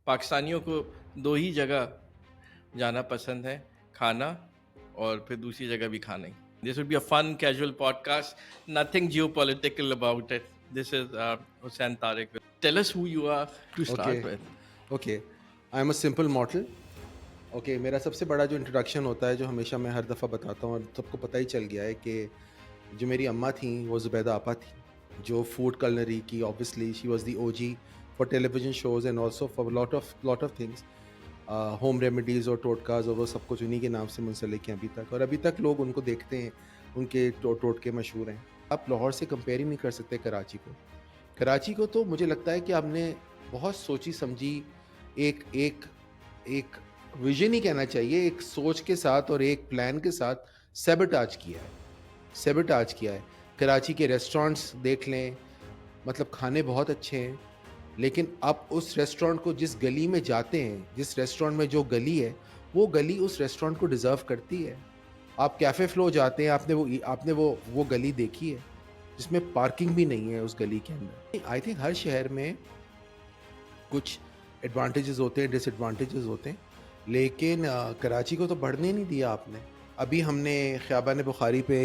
پاکستانیوں کو دو ہی جگہ جانا پسند ہے، کھانا اور پھر دوسری جگہ بھی کھانا ہی. This would be a fun, casual podcast. Nothing geopolitical about it. This is Hussain Tariq. Tell us who you are to start okay with. Okay I am a simple model. Okay میرا سب سے بڑا جو introduction ہوتا ہے جو ہمیشہ میں ہر دفعہ بتاتا ہوں اور سب کو پتہ ہی چل گیا ہے کہ جو میری اماں تھیں وہ زبیدہ آپا تھیں جو فوڈ کلنری کی obviously she was the O G for television shows and also for lot of things home remedies اور ٹوٹکاز اور وہ سب کچھ انہیں کے نام سے منسلک ہیں ابھی تک، اور ابھی تک لوگ ان کو دیکھتے ہیں، ان کے ٹوٹکے مشہور ہیں. آپ لاہور سے کمپیئر ہی نہیں کر سکتے کراچی کو. کراچی کو تو مجھے لگتا ہے کہ آپ نے بہت سوچی سمجھی ایک ایک ایک ویژن ہی کہنا چاہیے، ایک سوچ کے ساتھ اور ایک پلان کے ساتھ سیبوٹاج کیا ہے. کراچی کے ریسٹورانٹس دیکھ لیں، مطلب کھانے بہت اچھے ہیں، لیکن آپ اس ریسٹورانٹ کو جس گلی میں جاتے ہیں، جس ریسٹورانٹ میں جو گلی ہے، وہ گلی اس ریسٹورانٹ کو ڈیزرو کرتی ہے. آپ کیفے فلو جاتے ہیں، آپ نے وہ گلی دیکھی ہے جس میں پارکنگ بھی نہیں ہے اس گلی کے اندر. آئی تھنک ہر شہر میں کچھ ایڈوانٹیجز ہوتے ہیں، ڈس ایڈوانٹیجز ہوتے ہیں، لیکن کراچی کو تو بڑھنے نہیں دیا آپ نے. ابھی ہم نے خیابان بخاری پہ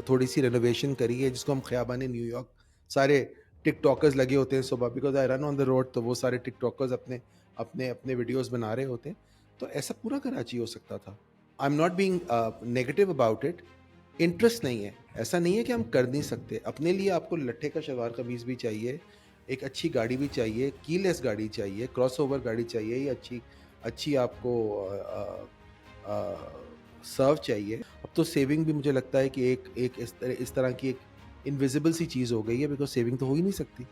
تھوڑی سی رینوویشن کری ہے جس کو ہم خیابان نیو یارک، سارے ٹک ٹاکرز لگے ہوتے ہیں صبح، because I run on the road, تو وہ سارے ٹک ٹاکرز اپنے ویڈیوز بنا رہے ہوتے ہیں. تو ایسا پورا کراچی ہو سکتا تھا. I am not being negative about it. Interest نہیں ہے، ایسا نہیں ہے کہ ہم کر نہیں سکتے. اپنے لیے آپ کو لٹھے کا شلوار قمیض بھی چاہیے، ایک اچھی گاڑی بھی چاہیے، کی لیس گاڑی چاہیے، کراس اوور گاڑی چاہیے، یا اچھی آپ کو سرو چاہیے. اب تو سیونگ بھی مجھے لگتا ہے کہ ایک اس طرح کی ایک انویزیبل سی چیز ہو گئی ہے، بیکاز سیونگ تو ہو ہی نہیں سکتی.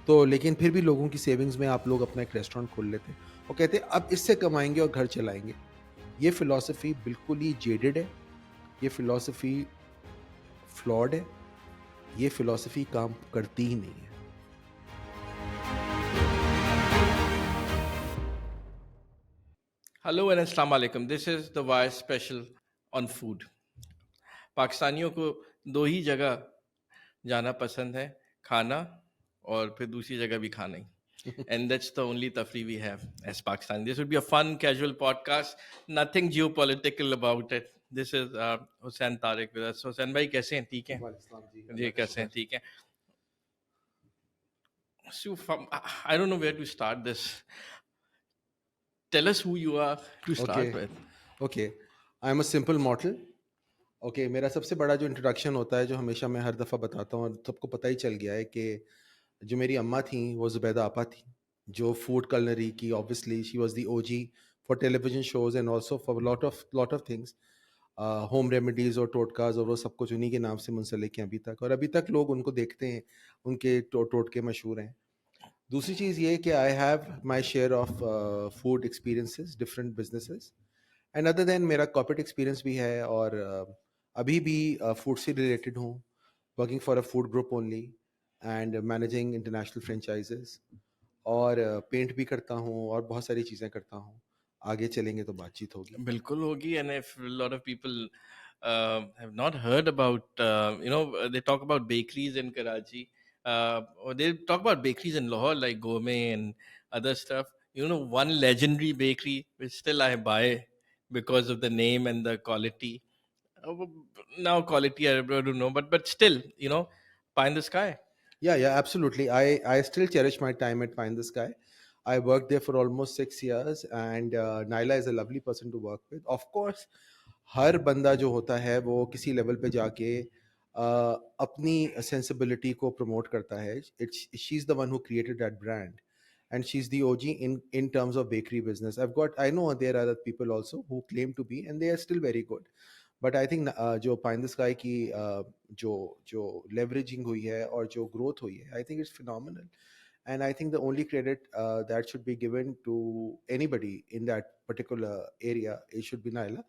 تو لیکن پھر بھی لوگوں کی سیونگز میں آپ لوگ اپنا ایک ریسٹورینٹ کھول لیتے ہیں اور کہتے ہیں اب اس سے کمائیں گے اور گھر چلائیں گے. یہ فلاسفی بالکل ہی جیڈڈ ہے، یہ فلاسفی فلاڈ ہے، یہ فلاسفی کام کرتی ہی نہیں ہے. Hello and Assalamu alaikum. This is the Wire special on food. پاکستانیوں کو دو ہی جگہ جانا پسند ہے، کھانا اور پھر دوسری جگہ بھی کھانا ہی. And that's the only tafri we have as Pakistan. This would be a fun, casual podcast. Nothing geopolitical about it. This is Hussain Tariq with us. Hussain bhai kaise hain? Theek hain? جی کیسے ہیں؟ ٹھیک ہے. So I don't know where to start this. Tell us who you are to start with. Okay I am a simple model. Okay میرا سب سے بڑا جو introduction ہوتا ہے جو ہمیشہ میں ہر دفعہ بتاتا ہوں اور سب کو پتہ ہی چل گیا ہے کہ جو میری اماں تھیں وہ زبیدہ آپا تھیں جو فوڈ کلنری کی obviously she was the O G for television shows and also for lot of things, home remedies اور ٹوٹکاز اور وہ سب کچھ انہیں کے نام سے منسلک ہیں ابھی تک، اور ابھی تک لوگ ان کو دیکھتے ہیں، ان کے ٹوٹکے مشہور ہیں. دوسری چیز یہ کہ I have my share of food experiences different businesses, and other then میرا کارپوریٹ ایکسپیرینس بھی ہے، اور ابھی بھی فوڈ سے ریلیٹڈ ہوں، working for a food group only and managing international franchises, اور پینٹ بھی کرتا ہوں اور بہت ساری چیزیں کرتا ہوں. آگے چلیں گے تو بات چیت ہوگی. بالکل ہوگی. And if a lot of people have not heard about, they talk about bakeries in Karachi, or they talk about bakeries in Lahore like Gourmet and other stuff. One legendary bakery which still I buy because of the name and the quality. Now quality I don't know, but still, pie in the sky. Yeah, absolutely. I still cherish my time at Pie in the Sky. I worked there for almost 6 years, and Naila is a lovely person to work with. Of course, ہر بندہ جو ہوتا ہے وہ کسی level پہ جا کے اپنی سینسبلٹی کو پروموٹ کرتا ہے. She is the one who created that brand and she is the O G in terms of bakery business. I know there are other people also who claim to be and they are still very good. But I think جو pie in the sky کی جو leveraging ہوئی ہے اور جو growth ہوئی ہے، I think it's phenomenal. And I think the only credit that should be given to anybody in that particular area it should be Naila.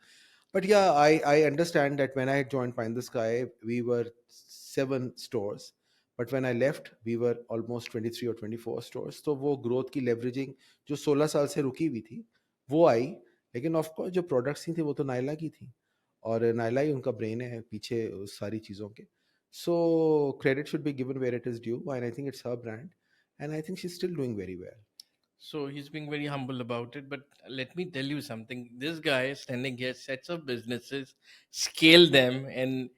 But yeah, I understand that when I had joined Pie in the Sky, we were 7 stores. But when I left, we were almost 23 or 24 stores. تو وہ growth کی leveraging جو 16 سال سے رکی ہوئی تھی وہ آئی، لیکن آف کورس جو پروڈکٹس تھیں وہ تو نائلا کی تھیں، اور نائلا ہی ان کا برین ہے پیچھے ساری چیزوں کے. So credit should be given where it is due, and I think it's her brand, and I think she is still doing very well. So he's being very humble about it. But let me tell you something. This guy standing here sets up businesses, scale them, and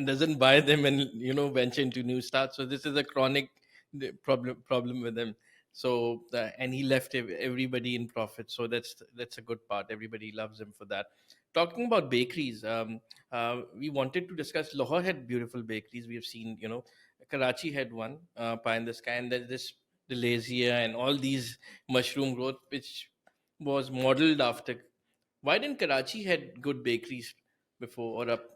doesn't buy them and venture into new starts. So this is a chronic problem with him. So and he left everybody in profit. So that's a good part. Everybody loves him for that. Talking about bakeries, we wanted to discuss. Lahore had beautiful bakeries. We have seen, Karachi had one, Pie in the Sky, and there's this Delasia and all these mushroom growth, which was modeled after. Why didn't Karachi had good bakeries before, or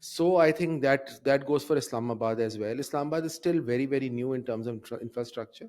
So I think that goes for Islamabad as well. Islamabad is still very new in terms of infrastructure,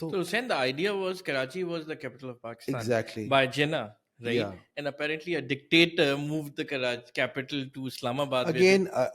So Hussain, the idea was Karachi was the capital of Pakistan Exactly. by Jinnah, right? Yeah. And apparently a dictator moved the Karachi capital to Islamabad. Again,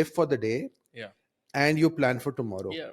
live for the day, Yeah. and you plan for tomorrow. Yeah.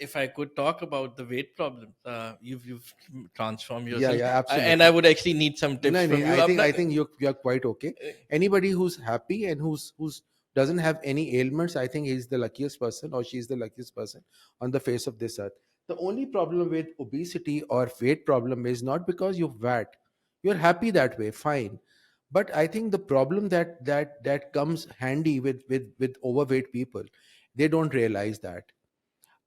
If I could talk about the weight problem, you've transformed yourself. Yeah, absolutely. And I would actually need some tips from you. I think you're quite okay. Anybody who's happy and who's doesn't have any ailments, I think he's the luckiest person, or she's the luckiest person on the face of this earth. The only problem with obesity or weight problem is not because you're fat. You're happy that way, fine. But I think the problem that comes handy with overweight people, they don't realize that.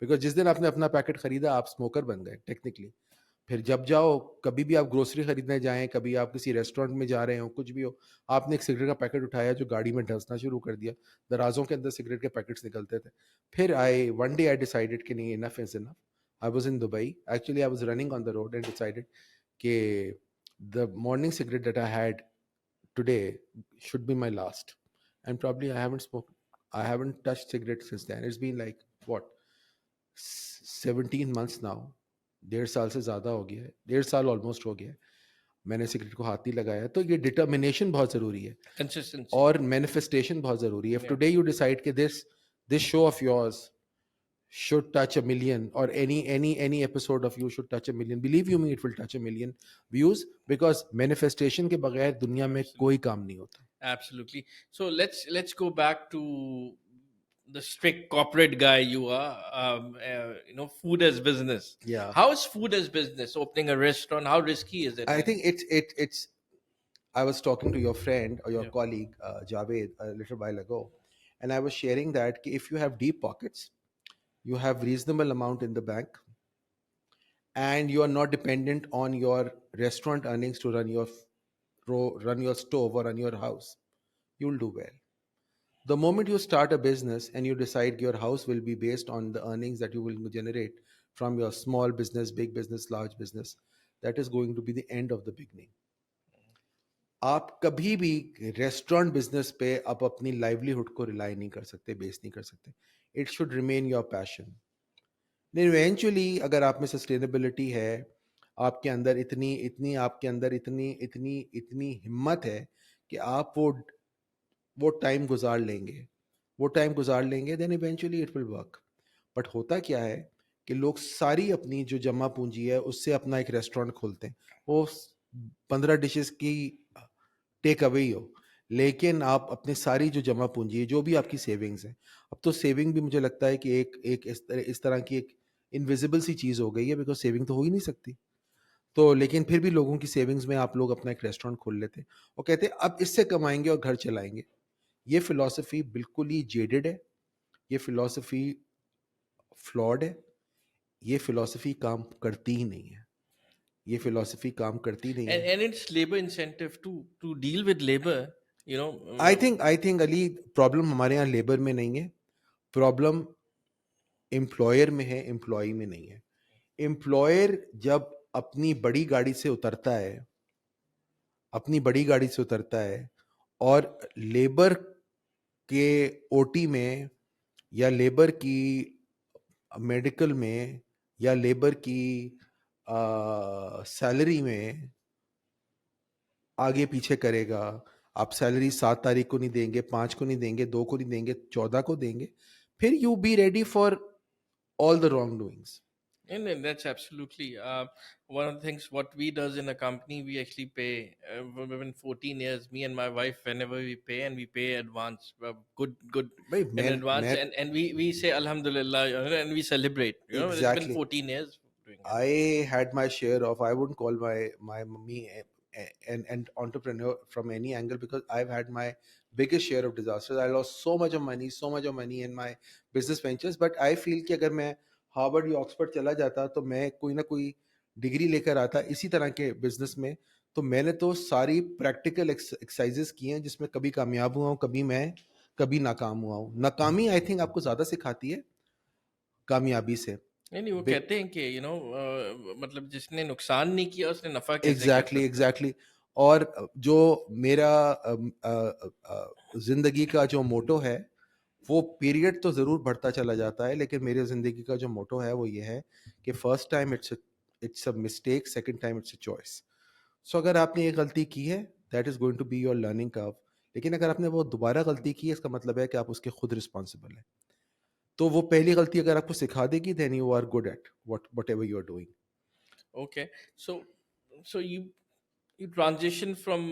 Because جس دن آپ نے اپنا packet خریدا آپ smoker بن گئے technically. پھر جب جاؤ کبھی بھی آپ گروسری خریدنے جائیں, کبھی آپ کسی ریسٹورینٹ میں جا رہے ہوں, کچھ بھی ہو, آپ نے ایک سگریٹ کا پیکٹ اٹھایا جو گاڑی میں ڈھسنا شروع کر دیا, درازوں کے اندر سگریٹ کے پیکٹس نکلتے تھے. پھر ون ڈے آئی ڈیسائیڈیڈ کہ نہیں, enough is enough. I was in Dubai, actually I was running on the road and decided کہ the morning cigarette that I had today should be my last. And probably I haven't touched cigarette since then. It's been like, what, 17 months now. 1.5 سال سے زیادہ ہو گیا ہے, 1.5 سال almost ہو گیا ہے میں نے سگریٹ کو ہاتھ نہیں لگایا. تو یہ ڈٹرمنیشن بہت ضروری ہے, Consistency. اور مینیفیسٹیشن بہت ضروری ہے. If today you decide کہ this show of yours should touch 1 million, or any episode of you should touch 1 million, believe you me, it will touch 1 million views, because manifestation کے بغیر دنیا میں کوئی کام نہیں ہوتا. Absolutely. So let's go back to the strict corporate guy you are. Food as business. Yeah. How is food as business? Opening a restaurant, how risky is it? I think it's I was talking to your friend or your Yeah. colleague Javed a little while ago, and I was sharing that if you have deep pockets, you have reasonable amount in the bank, and you are not dependent on your restaurant earnings to run your stove or run your house, you will do well. The moment you start a business and you decide your house will be based on the earnings that you will generate from your small business, big business, large business, that is going to be the end of the beginning. آپ کبھی بھی restaurant business پہ آپ اپنی livelihood کو rely نہیں کر سکتے, بیس نہیں کر سکتے. It should remain your passion. Eventually اگر آپ میں سسٹینیبلٹی ہے, آپ کے اندر اتنی آپ کے اندر اتنی ہمت ہے کہ آپ وہ ٹائم گزار لیں گے, then eventually it will work. But ہوتا کیا ہے کہ لوگ ساری اپنی جو جمع پونجی ہے اس سے اپنا ایک ریسٹورینٹ کھولتے ہیں, وہ 15 ڈشز کی ٹیک اوے ہی ہو, لیکن آپ اپنی ساری جو جمع پونجی ہے, جو بھی آپ کی سیونگز ہیں, اب تو سیونگ بھی مجھے لگتا ہے کہ ایک اس طرح کی ایک انویزیبل سی چیز ہو گئی ہے, بیکاز سیونگ تو ہو ہی نہیں سکتی. تو لیکن پھر بھی لوگوں کی سیونگز میں آپ لوگ اپنا ایک ریسٹورینٹ کھول لیتے اور کہتے ہیں اب اس سے کمائیں گے اور گھر چلائیں گے. یہ فلاسفی بالکل ہی جیڈڈ ہے, یہ فلاسفی فلاڈ ہے, یہ فلاسفی کام کرتی ہی نہیں ہے, یہ فلاسفی کام کرتی نہیں ہے. And it's labor incentive to deal with labor, I think Ali problem ہمارے یہاں لیبر میں نہیں ہے, پرابلم امپلائر میں ہے, امپلائی میں نہیں ہے. امپلائر جب اپنی بڑی گاڑی سے اترتا ہے اور لیبر کے او ٹی میں یا لیبر کی میڈیکل میں یا لیبر کی سیلری میں آگے پیچھے کرے گا, آپ سیلری 7 تاریخ کو نہیں دیں گے, 5 کو نہیں دیں گے, 2 کو نہیں دیں گے, 14 کو دیں گے, پھر you be ready for all the wrong doings. And that's absolutely one of the things what we does in a company. We actually pay within 14 years, me and my wife, whenever we pay, and we pay advance, good in advance, and we say alhamdulillah, and we celebrate. It's been 14 years doing it. I had my share of, I wouldn't call my mummy an entrepreneur from any angle, because I've had my biggest share of disasters. I lost so much of money in my business ventures. But I feel کہ اگر میں Harvard یا Oxford چلا جاتا تو میں کوئی نہ کوئی ڈگری لے کر آتا اسی طرح کے بزنس میں. تو میں نے تو ساری پریکٹیکل ایکسرسائزز کی ہیں جس میں کبھی کامیاب ہوا ہوں, کبھی ناکام ہوا ہوں. ناکامی آئی تھنک آپ کو زیادہ سکھاتی ہے کامیابی سے. نہیں, وہ کہتے ہیں کہ مطلب جس نے نقصان نہیں کیا اس نے نفع کیسے کیا. ایگزیکٹلی. اور جو میرا زندگی کا جو موٹو ہے, وہ پیریڈ تو ضرور بڑھتا چلا جاتا ہے, لیکن میری زندگی کا جو موٹو ہے وہ یہ ہے کہ first time it's a mistake, second time it's a choice. So اگر آپ نے ایک غلطی کی ہے, that is going to be your learning curve. لیکن اگر آپ نے وہ دوبارہ غلطی کی ہے, اس کا مطلب ہے کہ آپ اس کے خود رسپانسبل ہیں. تو وہ پہلی غلطی اگر آپ کو سکھا دے گی, then you are good at whatever you are doing. Okay, so you transition from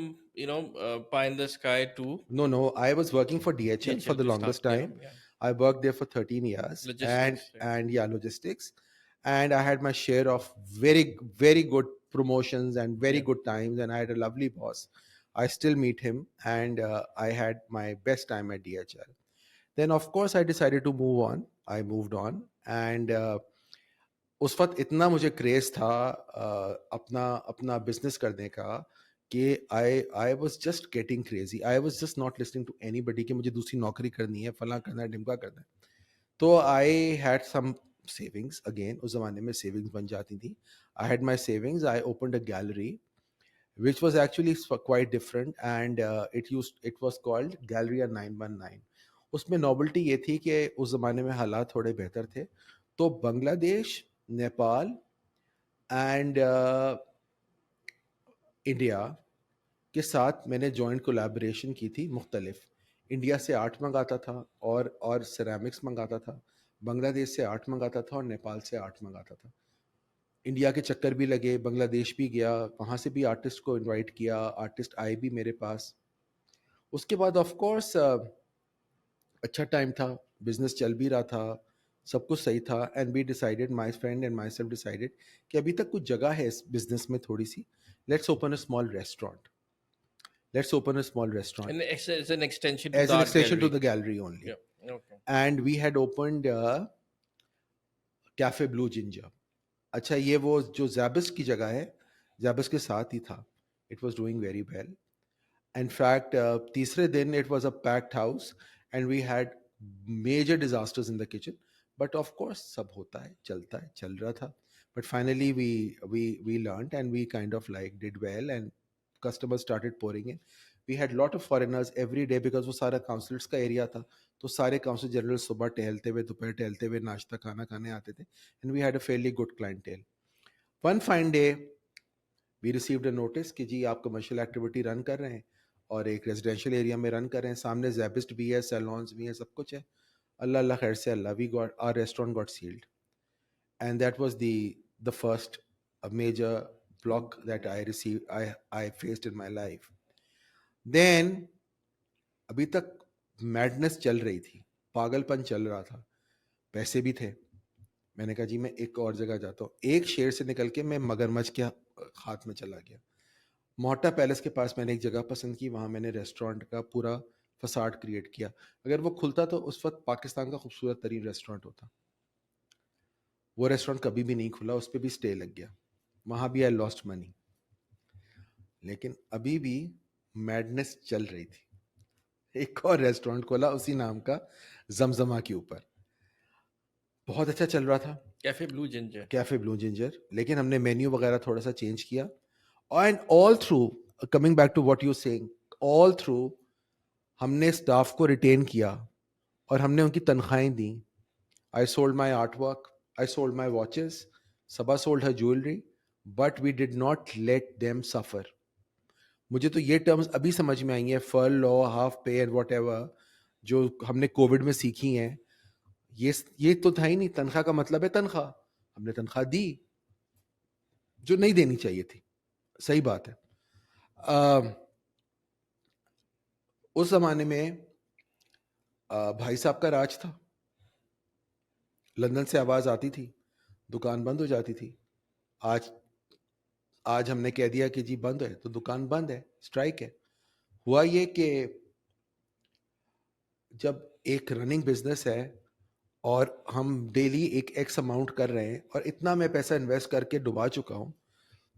pie in the sky to No, I was working for DHL for the longest time. I worked there for 13 years. Logistics, and logistics. And I had my share of very, very good promotions and very good times. And I had a lovely boss. I still meet him. And I had my best time at DHL. Then, of course, I decided to move on. I moved on, and اس وقت اتنا مجھے craze تھا اپنا business کرنے کا کہ I was just getting crazy. I was just not listening to anybody کہ مجھے دوسری نوکری کرنی ہے, فلاں کرنا ہے, ڈمکا کرنا ہے. تو I had some savings. Again اس زمانے میں سیونگس بن جاتی تھیں. I had my savings. I opened a gallery which was actually quite different, and it was called Galleria 919. اس میں نوبلٹی یہ تھی کہ اس زمانے میں حالات تھوڑے بہتر تھے, تو بنگلہ دیش, نیپال اینڈ انڈیا کے ساتھ میں نے جوائنٹ کولیبریشن کی تھی مختلف. انڈیا سے آرٹ منگاتا تھا اور سیرامکس منگاتا تھا, بنگلہ دیش سے آرٹ منگاتا تھا اور نیپال سے آرٹ منگاتا تھا. انڈیا کے چکر بھی لگے, بنگلہ دیش بھی گیا, وہاں سے بھی آرٹسٹ کو انوائٹ کیا, آرٹسٹ آئے بھی میرے پاس. اس کے بعد آف کورس اچھا ٹائم تھا, بزنس چل بھی رہا تھا, سب کچھ صحیح تھا, and we decided, my friend and myself decided کہ ابھی تک کچھ جگہ ہے اس بزنس میں تھوڑی سی, let's open a small restaurant. Let's open a small restaurant And it's an extension to as the an art extension to gallery. the gallery only. Yeah. Okay. And we had opened Cafe Blue Ginger. اچھا, یہ وہ جو زیبس کی جگہ ہے, زیبس کے ساتھ ہی تھا. It was doing very well. In fact, تیسرے دن it was a packed house and we had major disasters in the kitchen. But of course, سب ہوتا ہے, چلتا ہے, چل رہا تھا. But finally we learned and we kind of like did well and customers started pouring in. We had lot of foreigners every day because وہ سارا counsellors کا ایریا تھا, تو سارے کاؤنسل جنرل صبح ٹہلتے ہوئے, دوپہر ٹہلتے ہوئے, ناشتہ کھانا کھانے آتے تھے. And we had a fairly good clientele. One fine day we received a notice کہ جی آپ کمرشل ایکٹیویٹی رن کر رہے ہیں اور ایک ریزیڈینشیل ایریا میں رن کر رہے ہیں, سامنے زیبسٹ بھی ہے, سیلونس بھی ہیں, سب کچھ ہے. اللہ خیر سے اللہ, we got our restaurant got sealed. And that was the first major block that I received, I faced in my life. Then ابھی تک میڈنس چل رہی تھی, پاگل پن چل رہا تھا, پیسے بھی تھے. میں نے کہا جی میں ایک اور جگہ جاتا ہوں. ایک شہر سے نکل کے میں مگرمچھ کے ہاتھ میں چلا گیا. موٹا پیلس کے پاس میں نے ایک جگہ پسند کی, وہاں میں نے ریسٹورینٹ کا پورا فساد کریٹ کیا. اگر وہ کھلتا تو اس وقت پاکستان کا خوبصورت ترین ریسٹورینٹ ہوتا. وہ ریسٹورینٹ کبھی بھی نہیں کھلا, اس پہ بھی اسٹے لگ گیا, وہاں بھی آئی لاسٹ منی. لیکن ابھی بھی میڈنس چل رہی تھی. ایک اور ریسٹورینٹ کھولا اسی نام کا, زمزمہ کے اوپر, بہت اچھا چل رہا تھا, Cafe Blue Ginger. Cafe Blue Ginger. لیکن ہم نے مینیو وغیرہ تھوڑا سا چینج کیا. And all through, coming back to what you seeing, all through ہم نے اسٹاف کو ریٹین کیا اور ہم نے ان کی تنخواہیں دیں. I sold my art work, I sold my watches, Saba sold her jewellery, but we did not let them suffer. مجھے تو یہ ٹرمز ابھی سمجھ میں آئی ہیں, furlough, half pay and whatever, جو ہم نے کووڈ میں سیکھی ہیں. یہ تو تھا ہی نہیں, تنخواہ کا مطلب ہے تنخواہ. ہم نے تنخواہ دی جو نہیں دینی چاہیے تھی, صحیح بات ہے. اس زمانے میں بھائی صاحب کا راج تھا, لندن سے آواز آتی تھی, دکان بند ہو جاتی تھی. آج ہم نے کہہ دیا کہ جی بند ہے تو دکان بند ہے, اسٹرائک ہے. ہوا یہ کہ جب ایک رننگ بزنس ہے اور ہم ڈیلی ایک ایکس اماؤنٹ کر رہے ہیں اور اتنا میں پیسہ انویسٹ کر کے ڈبا چکا ہوں,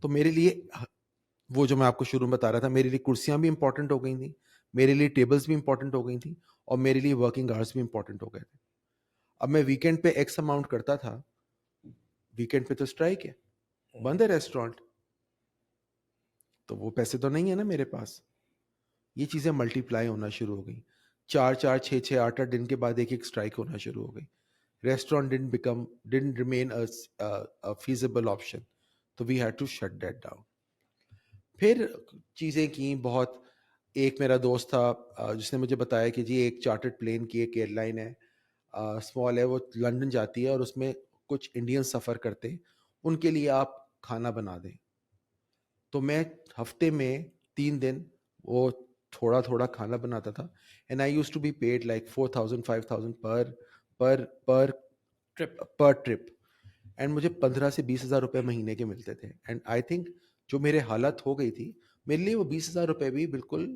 تو میرے لیے وہ جو میں آپ کو شروع میں بتا رہا تھا, میرے لیے کرسیاں بھی امپورٹنٹ ہو گئی تھیں, میرے لیے ٹیبلز بھی امپورٹنٹ ہو گئی تھیں, اور میرے لیے ورکنگ آورس بھی امپورٹنٹ ہو گئے تھے. اب میں ویکینڈ پہ ایکس اماؤنٹ کرتا تھا, ویکینڈ پہ تو اسٹرائک ہے, بند ہے ریسٹورینٹ, تو وہ پیسے تو نہیں ہے نا میرے پاس. یہ چیزیں ملٹی پلائی ہونا شروع ہو گئی. 4 6 8 دن کے بعد ایک اسٹرائک ہونا شروع ہو گئی. Restaurant didn't remain a feasible option, تو we had to shut that down. پھر چیزیں کی بہت. ایک میرا دوست تھا جس نے مجھے بتایا کہ جی ایک چارٹرڈ پلین کی ایک ایئر لائن ہے, اسمال ہے, وہ لنڈن جاتی ہے اور اس میں کچھ انڈین سفر کرتے ہیں, ان کے لیے آپ کھانا بنا دیں. تو میں ہفتے میں 3 دن وہ تھوڑا تھوڑا کھانا بناتا تھا, and I use to be paid like 4,000 5,000 per trip, and مجھے 15 سے 20,000 روپے مہینے کے ملتے تھے. اینڈ آئی تھنک جو میرے حالت ہو گئی تھی, میرے لیے وہ 20,000 روپے بھی بالکل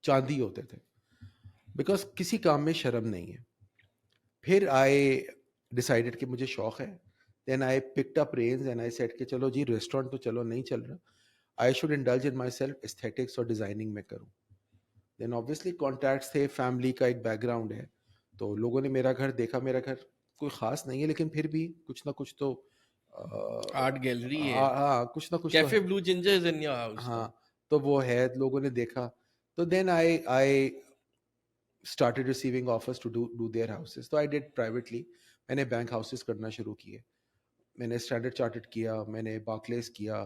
چاندی ہوتے تھے, بیکاز کسی کام میں شرم نہیں ہے. پھر آئی ڈیسائیڈڈ کہ مجھے شوق ہے. Then I picked up reins and I said کہ چلو جی ریسٹورینٹ تو چلو نہیں چل رہا, I should indulge in myself aesthetics اور ڈیزائننگ میں کروں. دین آبویسلی کانٹیکٹس تھے, فیملی کا ایک بیک گراؤنڈ ہے, تو لوگوں نے میرا گھر دیکھا. میرا گھر کوئی خاص نہیں ہے لیکن پھر بھی کچھ نہ کچھ تو آرٹ گیلری ہے, ہاں کچھ نہ کچھ تو کیفے ہے. Blue ginger is in your house. ہاں تو وہ ہے, لوگوں نے دیکھا. تو then I started receiving offers to do their houses. تو I did privately. میں نے بینک ہاؤسز کرنا شروع کیے, میں نے اسٹینڈرڈ چارٹرڈ کیا, میں نے بارکلیز کیا,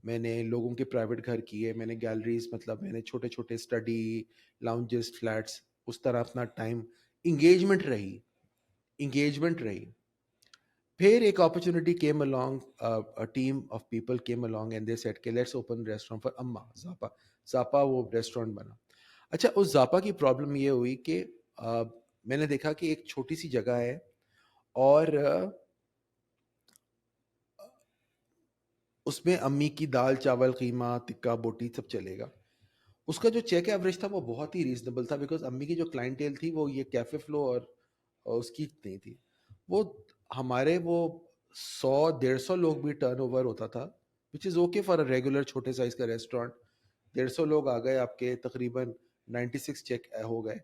میں نے لوگوں کے پرائیویٹ گھر کیے, میں نے گیلریز, مطلب میں نے چھوٹے چھوٹے اسٹڈی لاؤنجز, فلیٹس, اس طرح اپنا ٹائم انگیجمنٹ رہی. پھر ایک opportunity came along, a team of people came along and they said کہ let's open restaurant for Amma Zappa وہ ریسٹورینٹ بنا. اچھا, اس زاپا کی پرابلم یہ ہوئی کہ میں نے دیکھا کہ ایک چھوٹی سی جگہ ہے اور اس میں امی کی دال چاول قیمہ ٹکا بوٹی سب چلے گا. اس کا جو چیک ایوریج تھا وہ بہت ہی ریزنیبل تھا, بیکاز امی کی جو کلائنٹیل تھی وہ یہ کیفے فلو اور اس کی نہیں تھی. وہ ہمارے وہ 100-150 لوگ بھی ٹرن اوور ہوتا تھا, which is okay for a regular چھوٹے سائز کا ریسٹورینٹ. 150 لوگ آ گئے, آپ کے تقریباً 96 چیک ہو گئے,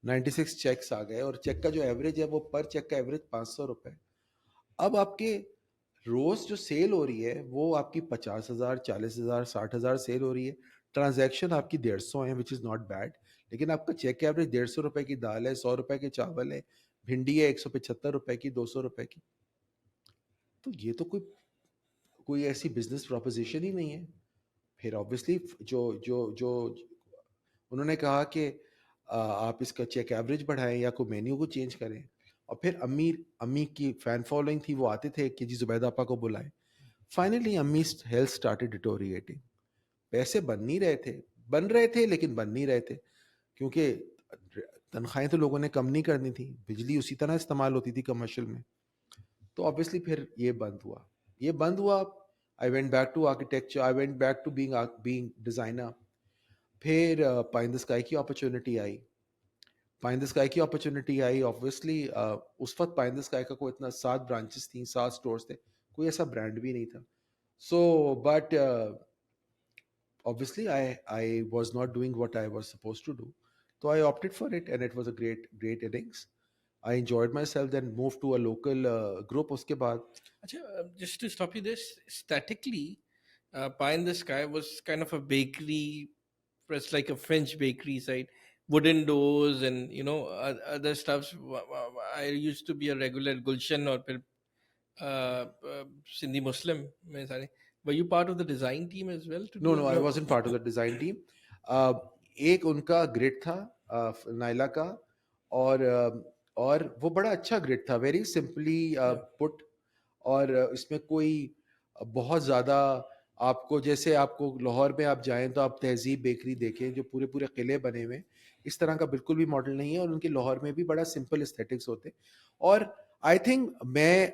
96 چیکس آ گئے, اور چیک کا جو ایوریج ہے وہ پر چیک کا ایوریج 500 روپے. اب آپ کے روز جو سیل ہو رہی ہے وہ آپ کی 50,000 40,000 60,000 سیل ہو رہی ہے, ٹرانزیکشن آپ کی 150 ہیں, وچ از ناٹ بیڈ, لیکن آپ کا چیک ایوریج 150 روپے کی دال ہے, 100 روپے کے چاول ہے, بھنڈی ہے 175 روپے کی, 200 روپے کی. تو یہ تو کوئی ایسی بزنس پروپوزیشن ہی نہیں ہے. پھر آبویسلی جو انہوں نے کہا کہ آپ اس کا چیک ایوریج بڑھائیں یا کوئی مینیو کو چینج کریں. اور پھر امی کی فین فالوئنگ تھی, وہ آتے تھے کہ جی زبیدہ آپا کو بلائیں. فائنلی امی ہیلتھ اسٹارٹڈ ڈیٹوریٹنگ. پیسے بن رہے تھے لیکن بن نہیں رہے تھے, کیونکہ تنخواہیں تو لوگوں نے کم نہیں کرنی تھی, بجلی اسی طرح استعمال ہوتی تھی کمرشل میں. تو آبویسلی پھر یہ بند ہوا. I went back to architecture, I went back to being designer. پھر پائن دا اسکائی کی اپرچونیٹی آئی. آبویسلی اس وقت پائن دا اسکائی کا کوئی اتنا 7 برانچز تھیں, 7 اسٹورس تھے, کوئی ایسا برانڈ بھی نہیں تھا. So but obviously I was not doing what I was supposed to do, so I opted for it and it was a great innings. I enjoyed myself, then moved to a local group. اس کے بعد Just to stop you this, statically, Pie in the Sky was kind of a bakery, it's like a French bakery side, wooden doors and other stuffs. I used to be a regular Gulshan or Sindhi Muslim. Were you part of the design team as well? No, I wasn't part of the design team. ایک ان کا grade تھا نائلا کا, اور وہ بڑا اچھا grade تھا, very simply پٹ, اور اس میں کوئی بہت زیادہ آپ کو, جیسے آپ کو لاہور میں آپ جائیں تو آپ تہذیب بیکری دیکھیں جو پورے قلعے بنے ہوئے, اس طرح کا بالکل بھی ماڈل نہیں ہے. اور ان کے لاہور میں بھی بڑا سمپل ایستھیٹکس ہوتے. اور آئی تھنک میں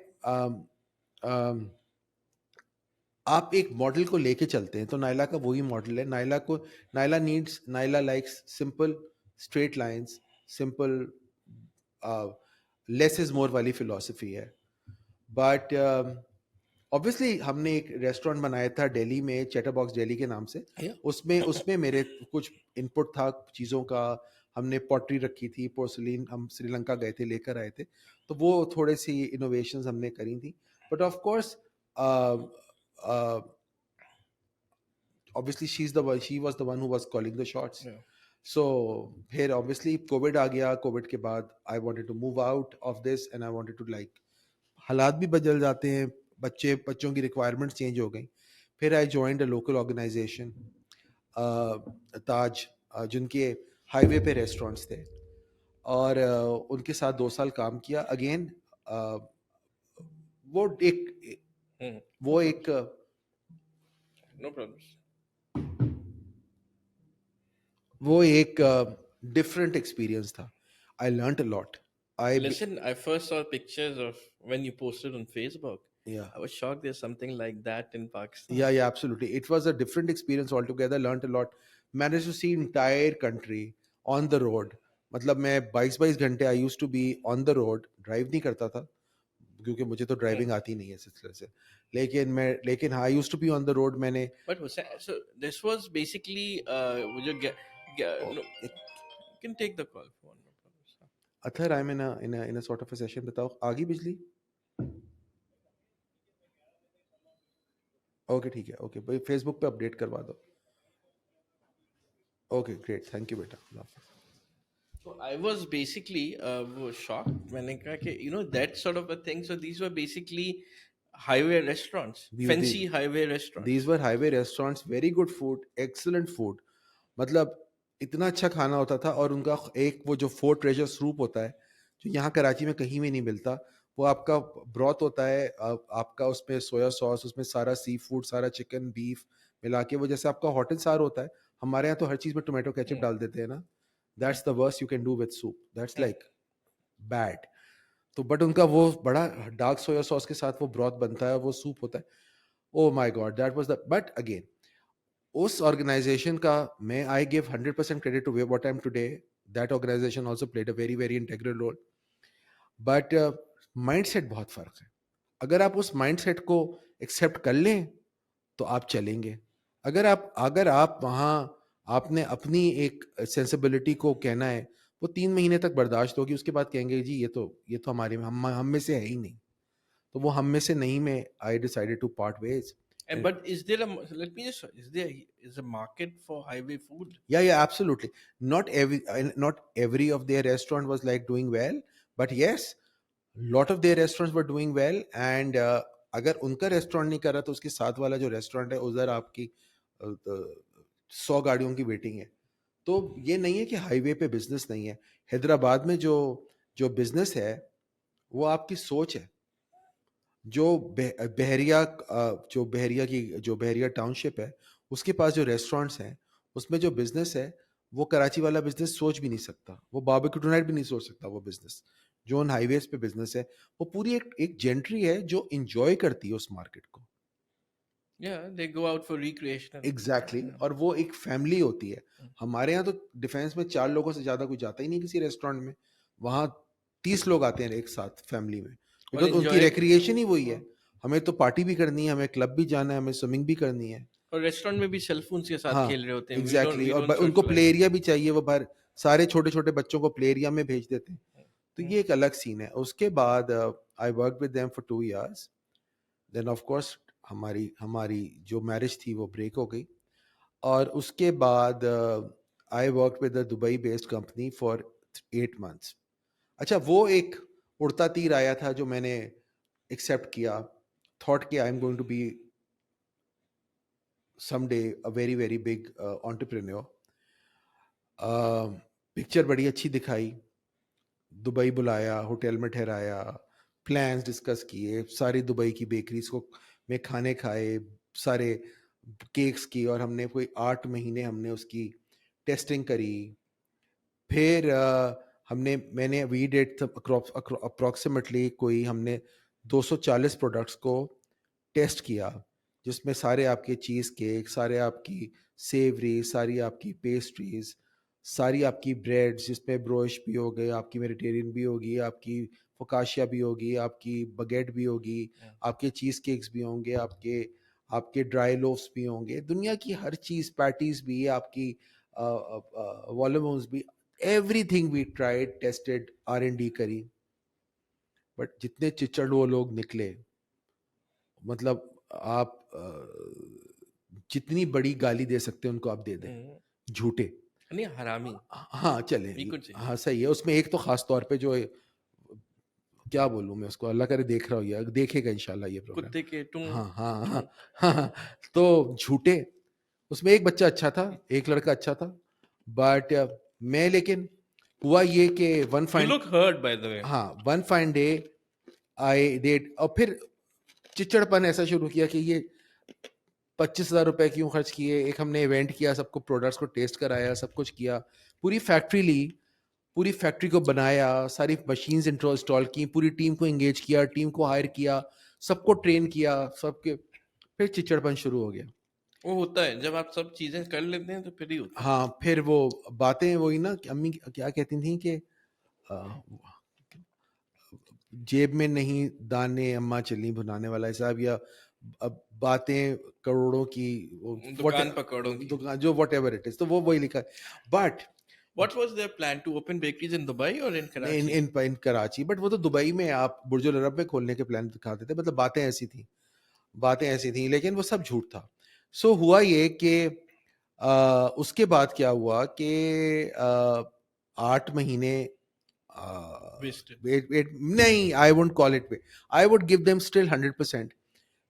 آپ ایک ماڈل کو لے کے چلتے ہیں تو نائلا کا وہی ماڈل ہے. Naila likes simple straight lines, simple less is more والی فلاسفی ہے. بٹ obviously ہم نے ایک ریسٹورینٹ بنایا تھا دہلی میں, چیٹر باکس دہلی کے نام سے. اس میں میرے کچھ ان پٹ تھا چیزوں کا. ہم نے پوٹری رکھی تھی, پورسلین, ہم سری لنکا گئے تھے, لے کر آئے تھے, تو وہ تھوڑے سی انوویشنز ہم نے کری تھیں. But of course obviously she was the one who was calling the shots. So پھر obviously کووڈ آ گیا. کووڈ کے بعد I wanted to move out of this and I wanted to like, حالات بھی بدل جاتے ہیں, بچوں کی ریکوائرمنٹس چینج ہو گئیں. پھر I joined a local organization, تاج, جن کے ہائی وے پہ ریسٹورینٹس تھے, اور ان کے ساتھ 2 سال کام کیا. اگین وہ ایک No problems. وہ ایک ڈفرینٹ ایکسپیرئنس تھا. I learnt a lot. Listen, I first saw pictures of when you posted on Facebook. Yeah. I was shocked there's something like that in Pakistan. Yeah, absolutely. It was a different experience altogether. Learnt a lot. Managed to see entire country on the road. مطلب میں 22 گھنٹے I use to be on the road. Drive نہیں کرتا تھا کیونکہ مجھے تو driving آتی نہیں ہے اس سلسلے سے, لیکن ہاں I use to be on the road. میں نے But so this was basically would you no, you can take the call phone, no problem, sir. Athar I in a sort of a session. بتاؤ آگی بجلی؟ Okay ٹھیک ہے, okay بھائی face بک پہ update کروا دو. Okay great, thank you بیٹا, اللہ حافظ. So I was basically shocked when I got, you know, that sort of a thing. So these were basically highway restaurants, fancy highway restaurants. These were highway restaurants, very good food, excellent food. مطلب اتنا اچھا کھانا ہوتا تھا. اور ان کا ایک وہ جو فورٹ ٹریجر سوپ ہوتا ہے جو یہاں کراچی میں کہیں بھی نہیں ملتا, وہ آپ کا بروتھ ہوتا ہے, آپ کا اس میں سویا ساس, اس میں سارا سی فوڈ, سارا چکن بیف ملا کے, وہ جیسے آپ کا ہوٹل سار ہوتا ہے. ہمارے یہاں تو ہر چیز میں ٹومیٹو کیچپ ڈال دیتے ہیں نا. That's the worst you can do with soup, that's like bad. تو بٹ ان کا وہ بڑا ڈارک سویا ساس کے ساتھ وہ بروتھ بنتا ہے, وہ سوپ ہوتا ہے. Oh my God, that was the. But again اس آرگنائزیشن کا میں I gave 100% credit to what I am today. That organisation also played a very very integral role. But mindset بہت فرق ہے. اگر آپ اس مائنڈ سیٹ کو ایکسیپٹ کر لیں تو آپ چلیں گے. اگر آپ وہاں آپ نے اپنی ایک سینسیبلٹی کو کہنا ہے, وہ 3 مہینے تک برداشت ہوگی, اس کے بعد کہیں گے جی یہ تو ہمارے ہم میں سے ہے ہی نہیں. تو وہ ہم میں سے نہیں میں I decided to part ways. And but is there is a market for highway food? Yeah, absolutely. Not every of their restaurant was like doing well, but yes, lot of their restaurants were doing well. And اگر ان کا restaurant نہیں کر رہا تو اس کے ساتھ والا جو ریسٹورینٹ ہے ادھر آپ کی 100 گاڑیوں کی ویٹنگ ہے. تو یہ نہیں ہے کہ ہائی وے پہ بزنس نہیں ہے. حیدرآباد میں جو بزنس ہے وہ آپ کی سوچ ہے. جو بحریہ ٹاؤن شپ ہے, اس کے پاس جو ریسٹورینٹس ہیں, اس میں جو بزنس ہے وہ کراچی والا بزنس سوچ بھی نہیں سکتا. وہ باربیکیو ٹو نائٹ بھی نہیں سوچ سکتا. وہ بزنس جو ان ہائی ویز پہ بزنس ہے, وہ پوری ایک جینٹری ہے جو انجوائے کرتی ہے اس مارکیٹ کو. Yeah, they go out for recreation. Exactly. اور وہ ایک فیملی ہوتی ہے. ہمارے یہاں تو ڈیفینس میں 4 لوگوں سے زیادہ کوئی جاتا ہی نہیں کسی ریسٹورینٹ میں. وہاں 30 لوگ آتے ہیں ایک ساتھ فیملی میں, بیکاز ان کی ریکریشن ہی وہی ہے. ہمیں تو پارٹی بھی کرنی ہے, ہمیں کلب بھی جانا ہے, ہمیں سوئمنگ بھی کرنی ہے. اور ریسٹورینٹ میں بھی سیل فونس کے ساتھ کھیل رہے ہوتے ہیں. ایگزیکٹلی. اور ان کو پلے ایریا بھی چاہیے, وہ باہر سارے چھوٹے چھوٹے بچوں کو پلے ایریا میں بھیج دیتے ہیں. تو یہ ایک الگ سین ہے. اس کے بعد I work with them for 2 years. Then of course ہماری جو میرج تھی وہ بریک ہو گئی. اور اس کے بعد I work with a Dubai based company for 8 months. اچھا, وہ ایک اڑتا تیر آیا تھا جو میں نے ایکسیپٹ کیا. تھاٹ کہ I am going to be some day a very very big entrepreneur. Picture بڑی اچھی دکھائی, دبئی بلایا, ہوٹل میں ٹھہرایا, پلانس ڈسکس کیے, ساری دبئی کی بیکریز کو میں کھانے کھائے, سارے کیکس کی, اور ہم نے کوئی 8 مہینے ہم نے اس کی ٹیسٹنگ کری. پھر میں نے وی ڈیڈ اپروکسیمیٹلی کوئی ہم نے 240 پروڈکٹس کو ٹیسٹ کیا, جس میں سارے آپ کے چیز کیک, سارے آپ کی سیوری, ساری آپ کی پیسٹریز, ساری آپ کی بریڈ جس میں بروش بھی ہو گئے, آپ کی میڈیٹیرین بھی ہوگی, آپ کی فکاشیا بھی ہوگی, آپ کی بگیٹ بھی ہوگی, آپ کے چیز کیکس بھی ہوں گے, آپ کے ڈرائی لوفس بھی ہوں گے, دنیا کی ہر چیز, پیٹیز بھی, آپ کی والمونز بھی, everything we tried, tested, R&D کری. بٹ جتنے چچڑ وہ لوگ نکلے, مطلب آپ جتنی بڑی گالی دے سکتے ہیں ان کو آپ دے دیں. جھوٹے نہیں, حرامی. ہاں چلیں, ہاں صحیح ہے. اس میں ایک تو خاص طور پہ جو کیا بولوں میں اس کو, اللہ کرے دیکھ رہا ہو یا دیکھے گا انشاءاللہ یہ پروگرام. کتے کے ٹون. ہاں تو جھوٹے. اس میں ایک بچہ اچھا تھا, ایک لڑکا اچھا تھا, بٹ میں لیکن ہوا یہ کہ one fine day I did, اور پھر چچڑ پن ایسا شروع کیا کہ یہ 25,000 روپے کیوں خرچ کیے. ایک ہم نے ایونٹ کیا, سب کو پروڈکٹس کو ٹیسٹ کرایا, سب کچھ کیا, پوری فیکٹری لی, پوری فیکٹری کو بنایا, ساری مشینز انسٹال کی, پوری ٹیم کو انگیج کیا, ٹیم کو ہائر کیا, سب کو ٹرین کیا, سب کے. پھر چچڑ پن شروع ہو گیا. وہ ہوتا ہے جب آپ سب چیزیں کر لیتے ہیں تو پھر ہی ہوتا ہے. ہاں پھر وہ باتیں وہی نا کہ امی کیا کہتی تھیں کہ جیب میں نہیں دانے اماں چلنی بنانے والا حساب، یا اب باتیں کروڑوں کی دکان پکوڑوں کی. دکان جو واٹ ایور اٹ از، تو وہ وہی لکھا ہے. But What was their plan to open bakeries in Dubai or in Karachi? In Karachi, but وہ تو دبئی میں آپ برج العرب میں کھولنے کے پلان دکھاتے تھے، مطلب باتیں ایسی تھیں لیکن وہ سب جھوٹ تھا. سو ہوا یہ کہ اس کے بعد کیا ہوا کہ 8 مہینے Wasted. نہیں، I won't call it. I would give them still 100%,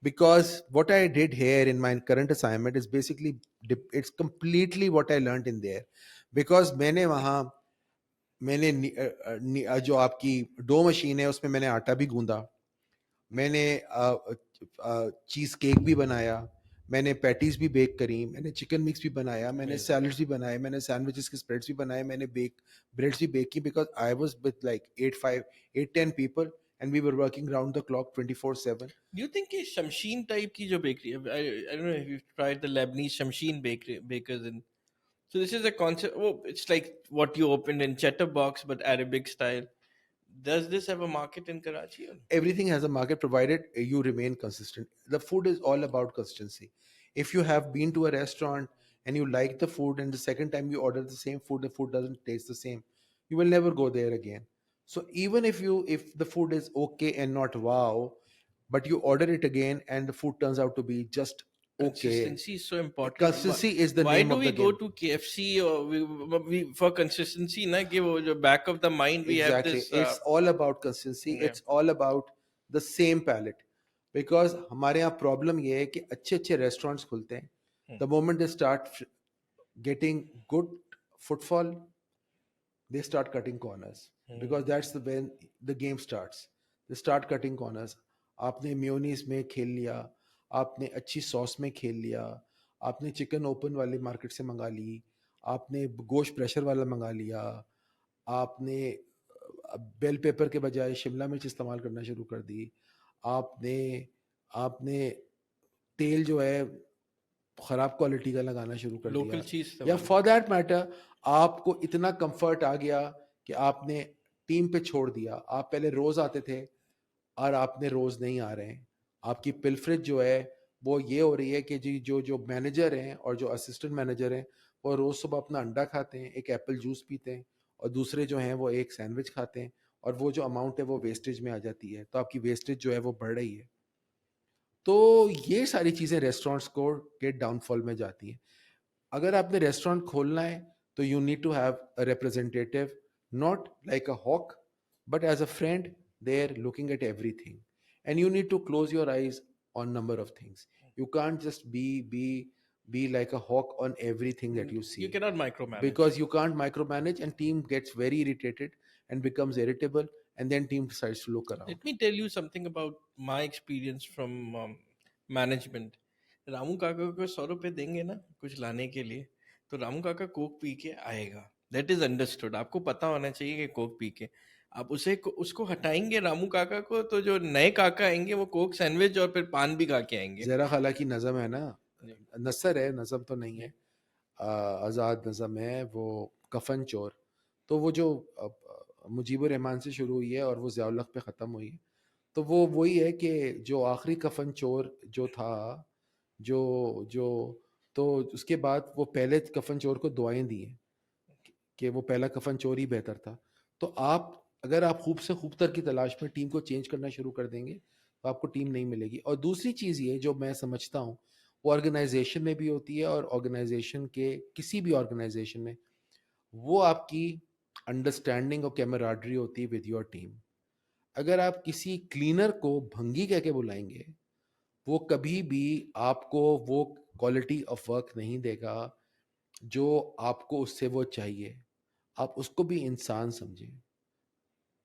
because what I did here in my current assignment is basically it's completely what I learned in there. Because میں نے وہاں جو آپ کی ڈو مشین ہے اس میں میں نے آٹا بھی گوندا، میں نے چیز کیک بھی بنایا، میں نے پیٹیز بھی بیک کری، میں نے چکن مکس بھی بنایا، میں نے سیلڈس بھی بنائے، میں نے سینڈوچز کے اسپریڈس بھی بنائے، میں نے بریڈس بھی بیک کی، because I was with like 8-10 people and we were working round the clock 24/7. Do you think کہ شمشین ٹائپ کی جو بیکری ہے, I don't know if you've tried the Lebanese شمشین bakers in, so this is a concept, it's like what you opened in Chatterbox but Arabic style. Does this have a market in Karachi? Everything has a market provided you remain consistent. The food is all about consistency. If you have been to a restaurant and you like the food and the second time you order the same food, the food doesn't taste the same, you will never go there again. So even if the food is okay and not wow, but you order it again and the food turns out to be just okay. Consistency is so important. Consistency is the Why name do of we the go game. to KFC or we for consistency na کہ وہ جو back of the mind we Exactly. have this It's all about consistency. yeah. It's all about the same palate. Because ہمارے یہاں problem یہ ہے کہ اچھے اچھے ریسٹورینٹس کھلتے ہیں. The moment they start getting good footfall, they start cutting corners. Because that's when the game starts. They start cutting corners. آپ نے میونیز میں کھیل لیا، آپ نے اچھی سوس میں کھیل لیا، آپ نے چکن اوپن والے مارکیٹ سے منگا لی، آپ نے گوشت پریشر والا منگا لیا، آپ نے بیل پیپر کے بجائے شملہ مرچ استعمال کرنا شروع کر دی، آپ نے تیل جو ہے خراب کوالٹی کا لگانا شروع کر دیا، لوکل چیز یا فار دیٹ میٹر آپ کو اتنا کمفرٹ آ گیا کہ آپ نے ٹیم پہ چھوڑ دیا. آپ پہلے روز آتے تھے اور آپ نے روز نہیں آ رہے ہیں. آپ کی پلفرج جو ہے وہ یہ ہو رہی ہے کہ جی جو مینیجر ہیں اور جو اسسٹنٹ مینیجر ہیں وہ روز صبح اپنا انڈا کھاتے ہیں، ایک ایپل جوس پیتے ہیں، اور دوسرے جو ہیں وہ ایک سینڈوچ کھاتے ہیں، اور وہ جو اماؤنٹ ہے وہ ویسٹیج میں آ جاتی ہے. تو آپ کی ویسٹیج جو ہے وہ بڑھ رہی ہے. تو یہ ساری چیزیں ریسٹورینٹس کو کے ڈاؤن فال میں جاتی ہیں. اگر آپ نے ریسٹورینٹ کھولنا ہے تو you need to have a representative, not like a hawk but as a friend there looking at everything. And you need to close your eyes on number of things. You can't just be like a hawk on everything that you see. You cannot micromanage. Because you can't micromanage and team gets very irritated and becomes irritable, and then team decides to look around. Let me tell you something about my experience from management. Ramu Kaka کو 100 روپے دیں گے نا کچھ لانے کے لیے تو رامو کاکا کوک پی کے آئے گا. That is understood. آپ کو پتا ہونا چاہیے کہ کوک پی کے آپ اس کو ہٹائیں گے رامو کاکا کو تو جو نئے کاکا آئیں گے وہ کوک سینڈوچ اور پھر پان بھی کھا کے آئیں گے. زہرا خالہ کی نظم ہے نا، نثر ہے، نظم تو نہیں ہے، آزاد نظم ہے وہ کفن چور. تو وہ جو مجیب الرحمان سے شروع ہوئی ہے اور وہ ضیاء الحق پہ ختم ہوئی ہے، تو وہ وہی ہے کہ جو آخری کفن چور جو تھا جو تو اس کے بعد وہ پہلے کفن چور کو دعائیں دی ہیں کہ وہ پہلا کفن چور ہی بہتر تھا. تو اگر آپ خوب سے خوب تر کی تلاش میں ٹیم کو چینج کرنا شروع کر دیں گے تو آپ کو ٹیم نہیں ملے گی. اور دوسری چیز یہ جو میں سمجھتا ہوں وہ آرگنائزیشن میں بھی ہوتی ہے، اور آرگنائزیشن کے کسی بھی آرگنائزیشن میں وہ آپ کی انڈرسٹینڈنگ اور کیمراڈری ہوتی ہے ود یور ٹیم. اگر آپ کسی کلینر کو بھنگی کہہ کے بلائیں گے وہ کبھی بھی آپ کو وہ کوالٹی آف ورک نہیں دے گا جو آپ کو اس سے وہ چاہیے. آپ اس کو بھی انسان سمجھیں،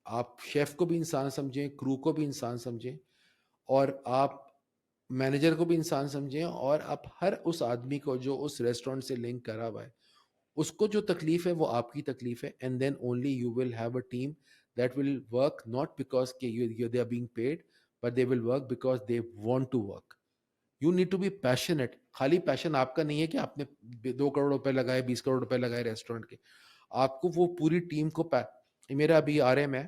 آپ شیف کو بھی انسان سمجھیں، کرو کو بھی انسان سمجھیں، اور آپ مینیجر کو بھی انسان سمجھیں، اور آپ ہر اس آدمی کو جو اس ریسٹورینٹ سے لنک کرا ہوا ہے اس کو جو تکلیف ہے وہ آپ کی تکلیف ہے. And then only you will have a team that will work not because they are being paid but they will work because they want to work. You need to be passionate. خالی passion آپ کا نہیں ہے کہ آپ نے 2 کروڑ روپے لگائے 20 کروڑ روپے لگائے ریسٹورینٹ کے, آپ کو وہ پوری ٹیم کو میرا ابھی آر ایم ہے,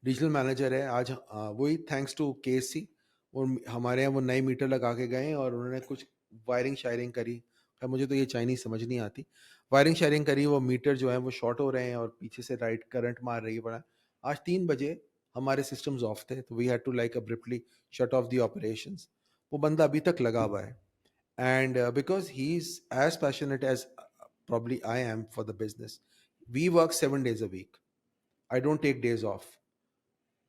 ریجنل مینیجر ہے آج, وہی تھینکس ٹو کے ایس سی, اور ہمارے یہاں وہ نئے میٹر لگا کے گئے اور انہوں نے کچھ وائرنگ شائرنگ کری. مجھے تو یہ چائنیز سمجھ نہیں آتی. وائرنگ شائرنگ کری, وہ میٹر جو ہیں وہ شارٹ ہو رہے ہیں اور پیچھے سے رائٹ کرنٹ مار رہی ہے بڑا. آج 3 بجے ہمارے سسٹمز آف تھے, تو we had to like abruptly shut off the operations. وہ بندہ ابھی تک لگا ہوا ہے, and because he is as passionate as probably I am for the business. We work 7 days a week. I don't take days off.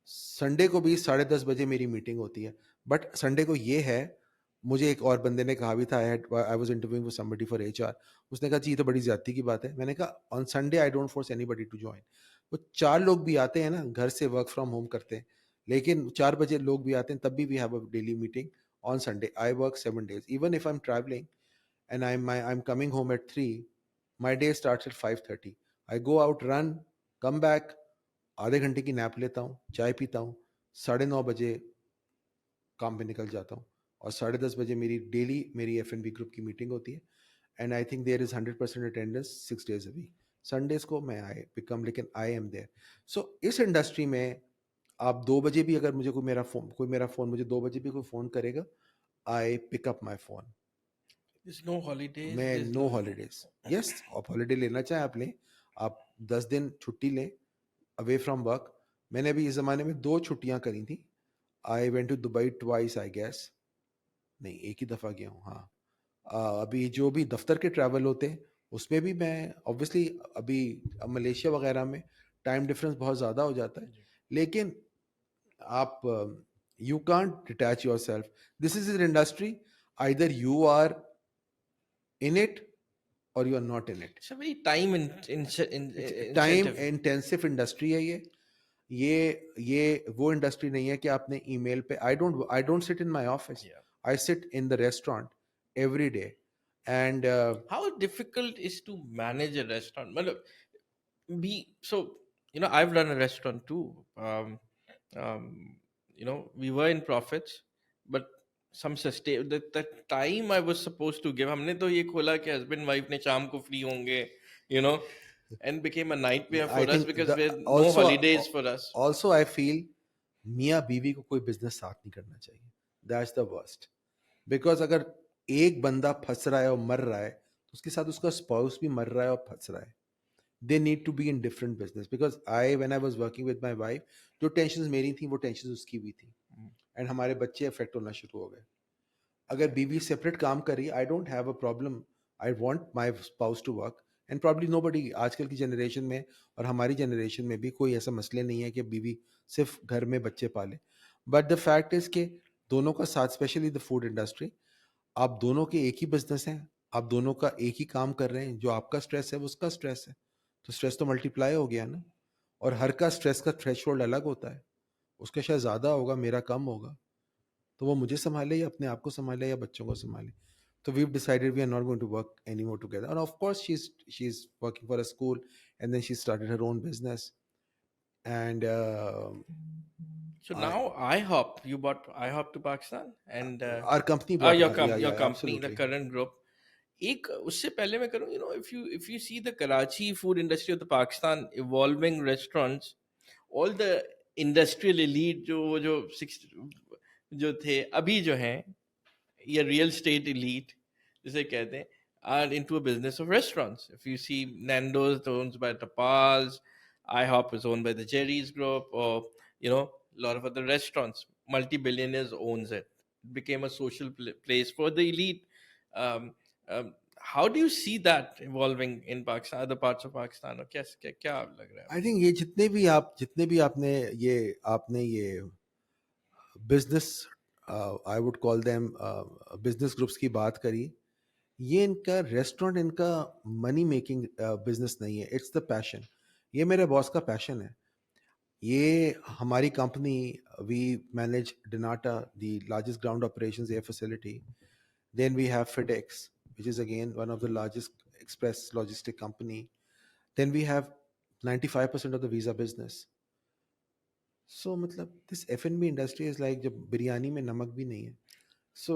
Sunday کو بھی 10:30 بجے میری میٹنگ ہوتی ہے, بٹ سنڈے کو یہ ہے, مجھے ایک اور بندے نے کہا بھی تھا, I was interviewing for somebody for HR, اس نے کہا جی یہ تو بڑی زیادتی کی بات ہے. میں نے کہا on Sunday I don't force anybody to join. وہ 4 لوگ بھی آتے ہیں نا, گھر سے ورک فرام ہوم کرتے ہیں, لیکن 4 بجے لوگ بھی آتے ہیں, تب بھی we have a daily meeting on Sunday. I work 7 days. Even if I'm traveling and I'm coming home at 3, my day starts at 5:30. I go out, run, come back, آدھے گھنٹے کی نیپ لیتا ہوں, چائے پیتا ہوں, 9:30 بجے کام پہ نکل جاتا ہوں, اور 10:30 بجے میری میری ایف این بی گروپ کی میٹنگ ہوتی ہے. And I think there is 100% attendance 6 days a week. Sundays کو میں لیکن I am there. So us industry میں آپ 2 بجے بھی اگر مجھے کوئی میرا فون مجھے 2 بجے بھی کوئی فون کرے گا, I pick up my phone. There's no holidays, میں there's نو no... ہالیڈیز. یس, آپ ہالیڈے لینا چاہیں آپ لیں, آپ 10 دن چھٹی لیں away from work. میں نے ابھی اس زمانے میں 2 چھٹیاں کری تھیں. I went to Dubai twice, I guess. نہیں, ایک ہی دفعہ گیا ہوں. ہاں, ابھی جو بھی دفتر کے ٹریول ہوتے ہیں اس میں بھی میں obviously ابھی ملیشیا وغیرہ میں ٹائم ڈفرینس بہت زیادہ ہو جاتا ہے, لیکن آپ you can't detach yourself. This is an industry, either you are in it or you are not in it. It's a very time time incentive. Intensive industry ہے یہ وہ انڈسٹری نہیں ہے کہ آپ نے ای میل پہ آئی ڈونٹ سٹ ان مائی office, I sit in the restaurant every day. And How difficult is to manage a restaurant? So, I've run a restaurant too. We were in profits, but some sustain the time I was supposed to give. ہم نے تو یہ کھولا کہ husband wife نے شام کو free ہوں گے, and became a nightmare I for us think because there's no holidays for us. Also I feel میاں بیوی کو کوئی بزنس ساتھ نہیں کرنا چاہیے. That's the worst. بیکاز اگر ایک بندہ پھنس رہا ہے اور مر رہا ہے تو اس کے ساتھ اس کا اسپاؤس بھی مر رہا ہے اور پھنس رہا ہے. They need to be in different business. Because when I was working with my wife, جو ٹینشنز میری تھیں وہ ٹینشنز اس کی بھی تھیں, اینڈ ہمارے بچے افیکٹ ہونا شروع ہو گئے. اگر بیوی سپریٹ کام کر رہی ہے, I don't have a problem, I want my spouse to work. And probably nobody, آج کل کی جنریشن میں اور ہماری جنریشن میں بھی کوئی ایسا مسئلہ نہیں ہے کہ بیوی صرف گھر میں بچے پالے. بٹ دا فیکٹ از کہ دونوں کا ساتھ, اسپیشلی دا فوڈ انڈسٹری, آپ دونوں کے ایک ہی بزنس ہیں, آپ دونوں کا ایک ہی کام کر رہے ہیں, جو آپ کا اسٹریس ہے وہ اس کا اسٹریس ہے, تو اسٹریس تو ملٹی پلائی ہو گیا نا. اور ہر کا اسٹریس کا تھریش ہولڈ الگ ہوتا ہے, اس کا شاید زیادہ ہوگا, میرا کم ہوگا, تو وہ مجھے سنبھالے یا اپنے آپ کو سنبھالے یا بچوں کو سنبھالے. تو we've decided we are not going to work anymore together. And of course she is working for a school, and then she started her own business. And So now IHOP, you bought IHOP to Pakistan, and our company bought your yeah, company, the absolutely. current group. ایک اس سے پہلے میں کروں, if you see the Karachi food industry of the Pakistan evolving restaurants, all the industrial elite جو تھے ابھی جو ہیں, یا ریئل اسٹیٹ elite جسے کہتے ہیں, are into a business of restaurants. If you see Nando's owned by Tapaz, IHOP is owned by the Jerry's Group, or a lot of other restaurants, multi-billionaires owns it. It became a social place for the elite. How do you see that evolving in Pakistan, other parts of Pakistan? اور کیا لگ رہا ہے? I think یہ جتنے بھی آپ نے یہ business, I would call them business groups کی بات کری, یہ ان کا ریسٹورینٹ ان کا منی میکنگ بزنس نہیں ہے, اٹس دا پیشن. یہ میرے باس کا پیشن ہے. یہ ہماری company, we manage dnata, the largest ground operations air facility. Then we have FedEx, which is again one of the largest express logistic company. Then we have 95% of the visa business. So matlab this F&B industry is like جب بریانی میں نمک بھی نہیں ہے, So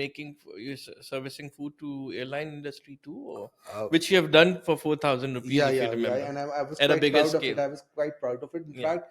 making servicing food to airline industry too, or uh, which you have done for 4,000 rupees, if you remember, and I was at a quite bigger proud of it. scale. I was quite proud of it. In Yeah. fact,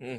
Hmm.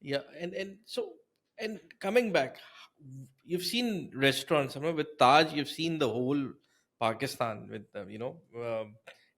Yeah, and so, and coming back, you've seen restaurants, you know, with Taj. You've seen the whole Pakistan with you know,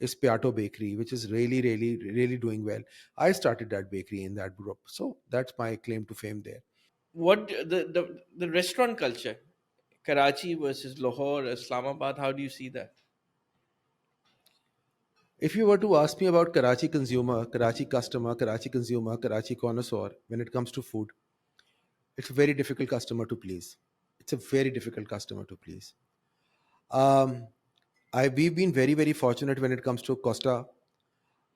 is Piatto Bakery, which is really doing well. I started that bakery in that group, so that's my claim to fame there. What the restaurant culture, Karachi versus Lahore, Islamabad? How do you see that? If you were to ask me about Karachi consumer, Karachi customer, Karachi consumer, Karachi connoisseur, when it comes to food, it's a very difficult customer to please. It's a very difficult customer to please. We've been very fortunate when it comes to Costa.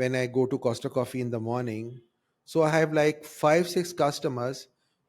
When I go to Costa Coffee in the morning, so I have like 5-6 customers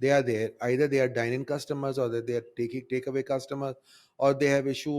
They are there. Either they are dine-in customers or they are take-away customers, or they have issue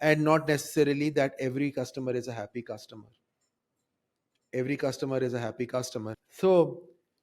And not necessarily that every customer is a happy customer. Every customer is a happy customer. So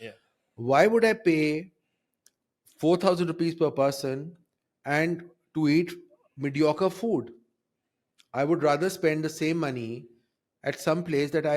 Yeah. why would I pay 4,000 rupees per person and to eat mediocre food? I would rather spend the same money at some place that I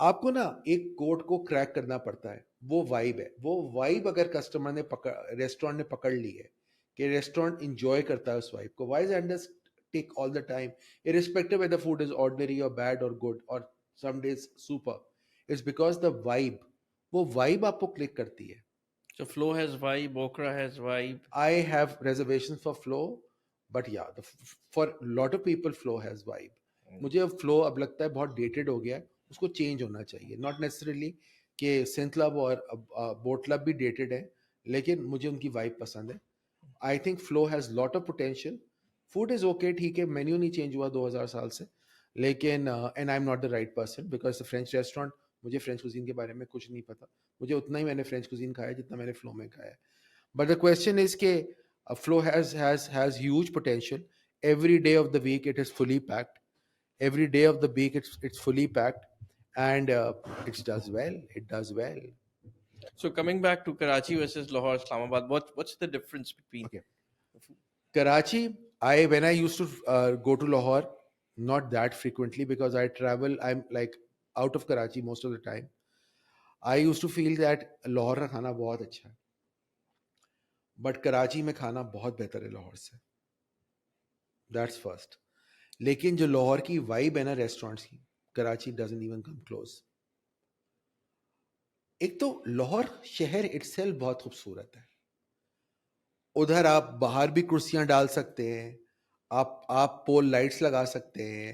آپ کو نا ایک code کو crack کرنا پڑتا ہے, وہ vibe ہے. وہ وائب اگر کسٹمر نے ریسٹورینٹ نے پکڑ لی ہے کہ ریسٹورینٹ انجوائے کرتا ہے اس وائب کو, why is take all the time irrespective whether food is ordinary or bad or good or some days super, it's because the vibe, وہ vibe آپ کو کلک کرتی ہے. So Flow has vibe, Okra has vibe. I have reservations for Flow, but yeah, for lot of people Flow has vibe. مجھے اب flu اب لگتا ہے بہت ڈیٹڈ ہو گیا ہے, اس کو چینج ہونا چاہیے. ناٹ نیسسریلی کہ سینٹ کلب اور بوٹ کلب بھی ڈیٹڈ ہے, لیکن مجھے ان کی وائب پسند ہے. I think flu has lot of potential. Food is okay, ٹھیک ہے, مینیو نہیں چینج ہوا 2000 سال سے, لیکن and I am not the right person because French restaurant, مجھے فرینچ کوزین کے بارے میں کچھ نہیں پتا. مجھے اتنا ہی میں نے فرینچ کوزین کھایا جتنا میں نے فلو میں کھایا ہے. بٹ دا کویسچن از کہ flow has huge potential. Every day of the week it is fully packed. Every day of the week it's fully packed, and it does well. It does well. So coming back to Karachi versus Lahore, Islamabad, what's the difference between? Okay. Karachi, when I used to go to Lahore, not that frequently because I travel, I'm like out of Karachi most of the time. I used to feel that Lahore کا کھانا بہت اچھا ہے, but Karachi میں کھانا بہت بہتر ہے لاہور سے. That's first. لیکن جو لاہور کی وائب ہے نا ریسٹورینٹس کی, Karachi doesn't even come close. ایک تو لاہور شہر اٹسیلف بہت خوبصورت ہے. ادھر آپ باہر بھی کرسیاں ڈال سکتے ہیں, آپ پول لائٹس لگا سکتے ہیں,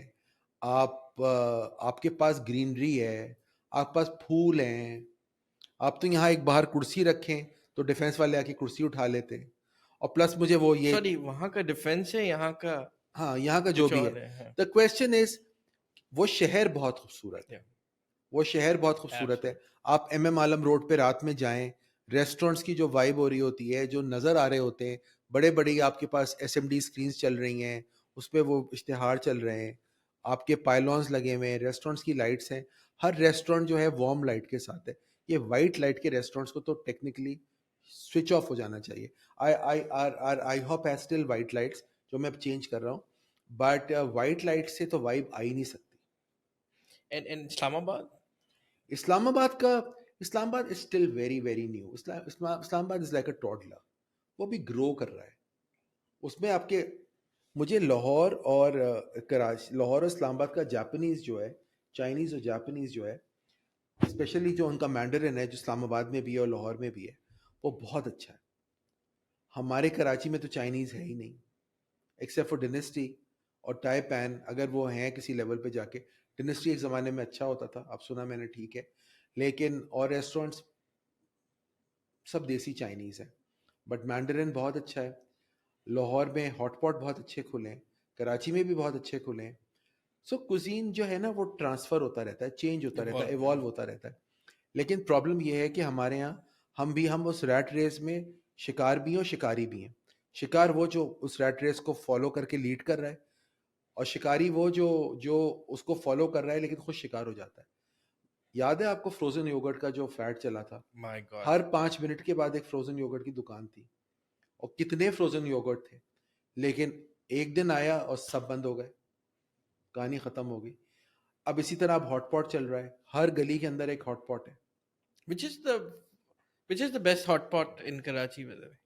آپ کے پاس گرینری ہے, آپ کے پاس پھول ہیں. آپ تو یہاں ایک باہر کرسی رکھیں تو ڈیفینس والے آ کے کرسی اٹھا لیتے ہیں. اور پلس مجھے وہ یہ سوری وہاں کا ڈیفینس ہے, یہاں کا ہاں یہاں کا جو بھی ہے. دا کویسچن از, وہ شہر بہت خوبصورت ہے, وہ شہر بہت خوبصورت ہے. آپ ایم ایم عالم روڈ پہ رات میں جائیں, ریسٹورینٹس کی جو وائب ہو رہی ہوتی ہے, جو نظر آ رہے ہوتے ہیں, بڑے بڑی آپ کے پاس ایس ایم ڈی اسکرینس چل رہی ہیں, اس پہ وہ اشتہار چل رہے ہیں, آپ کے پائلونز لگے ہوئے ہیں, ریسٹورینٹس کی لائٹس ہیں. ہر ریسٹورینٹ جو ہے وارم لائٹ کے ساتھ ہے. یہ وائٹ لائٹ کے ریسٹورینٹس کو تو ٹیکنیکلی سوئچ آف ہو جانا چاہیے. I hope has still white lights, جو میں اب چینج کر رہا ہوں, بٹ وائٹ لائٹ سے تو وائب آ ہی نہیں سکتی. اسلام آباد, Islamabad is still very very new. Islamabad is like a toddler, وہ بھی گرو کر رہا ہے. اس میں آپ کے, مجھے لاہور اور کراچی, لاہور اور اسلام آباد کا جاپنیز جو ہے, چائنیز اور جاپنیز جو ہے, اسپیشلی جو ان کا مینڈرن ہے, جو اسلام آباد میں بھی ہے اور لاہور میں بھی ہے, وہ بہت اچھا ہے. ہمارے کراچی میں تو چائنیز ہے ہی نہیں, ایکسیپٹ فار ڈینسٹی اور ٹائی پین, اگر وہ ہیں کسی لیول پہ جا کے. ڈینسٹی ایک زمانے میں اچھا ہوتا تھا, اب سنا میں نے ٹھیک ہے, لیکن اور ریسٹورینٹس سب دیسی چائنیز ہیں. بٹ مینڈرن بہت اچھا ہے. لاہور میں ہاٹ پاٹ بہت اچھے کھلے ہیں, کراچی میں بھی بہت اچھے کھلے ہیں. سو کوزین جو ہے نا وہ ٹرانسفر ہوتا رہتا ہے, چینج ہوتا رہتا ہے, ایوالو ہوتا رہتا ہے. لیکن پرابلم یہ ہے کہ ہمارے یہاں ہم اس ریٹ ریس میں شکار بھی ہیں اور شکاری بھی ہیں. شکار وہ جو اس ریٹ ریس کو فالو کر کے لیڈ کر رہا ہے, اور شکاری وہ جو اس کو فالو کر رہا ہے لیکن خود شکار ہو جاتا ہے. یاد ہے آپ کو فروزن یوگرٹ کا جو فیٹ چلا تھا, ہر 5 منٹ کے بعد ایک فروزن یوگرٹ کی دکان تھی, اور کتنے فروزن یوگرٹ تھے, لیکن ایک دن آیا اور سب بند ہو گئے, کہانی ختم ہو گئی. اب اسی طرح اب ہاٹ پاٹ چل رہا ہے, ہر گلی کے اندر ایک ہاٹ پاٹ ہے. which is the best hot pot in Karachi, by the way?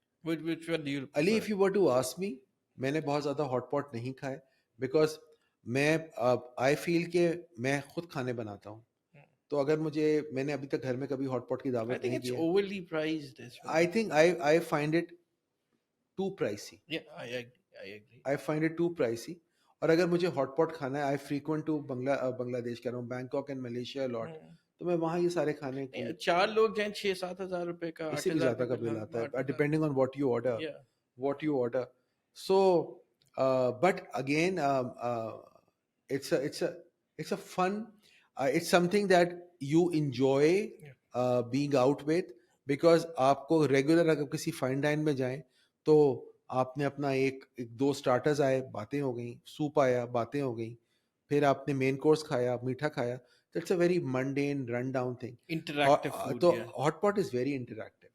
Which one do you prefer? Ali, if you were to ask me, میں نے بہت زیادہ ہاٹ پاٹ نہیں کھائے, بیکاز میں آئی فیل کہ میں خود کھانے بناتا ہوں, تو اگر میں نے ابھی تک گھر میں کبھی ہاٹ پاٹ کی دعوت نہیں کی ہے. overly priced as well. I think I find it too pricey. Yeah, I agree. I find it too pricey. اور اگر مجھے ہاٹ پاٹ کھانا ہے, آئی فریکوینٹ ٹو بنگلہ دیش کہہ رہا ہوں, بینکاک اینڈ ملیشیا لاٹ, تو میں وہاں یہ سارے کھانے 4 لوگ جائیں 6-7 ہزار روپے کا, اس سے بھی زیادہ کا بل آتا ہے, depending on what you order. So but again it's a fun, it's something that you enjoy being out with, because آپ کو ریگولر اگر کسی فائن ڈائن میں جائیں تو آپ نے اپنا ایک 2 سٹارٹرز آئے, باتیں ہو گئیں, سوپ آیا, باتیں ہو گئیں, پھر آپ نے مین کورس کھایا, میٹھا کھایا. That's a very mundane run down thing. Interactive food. تو hot pot is very interactive.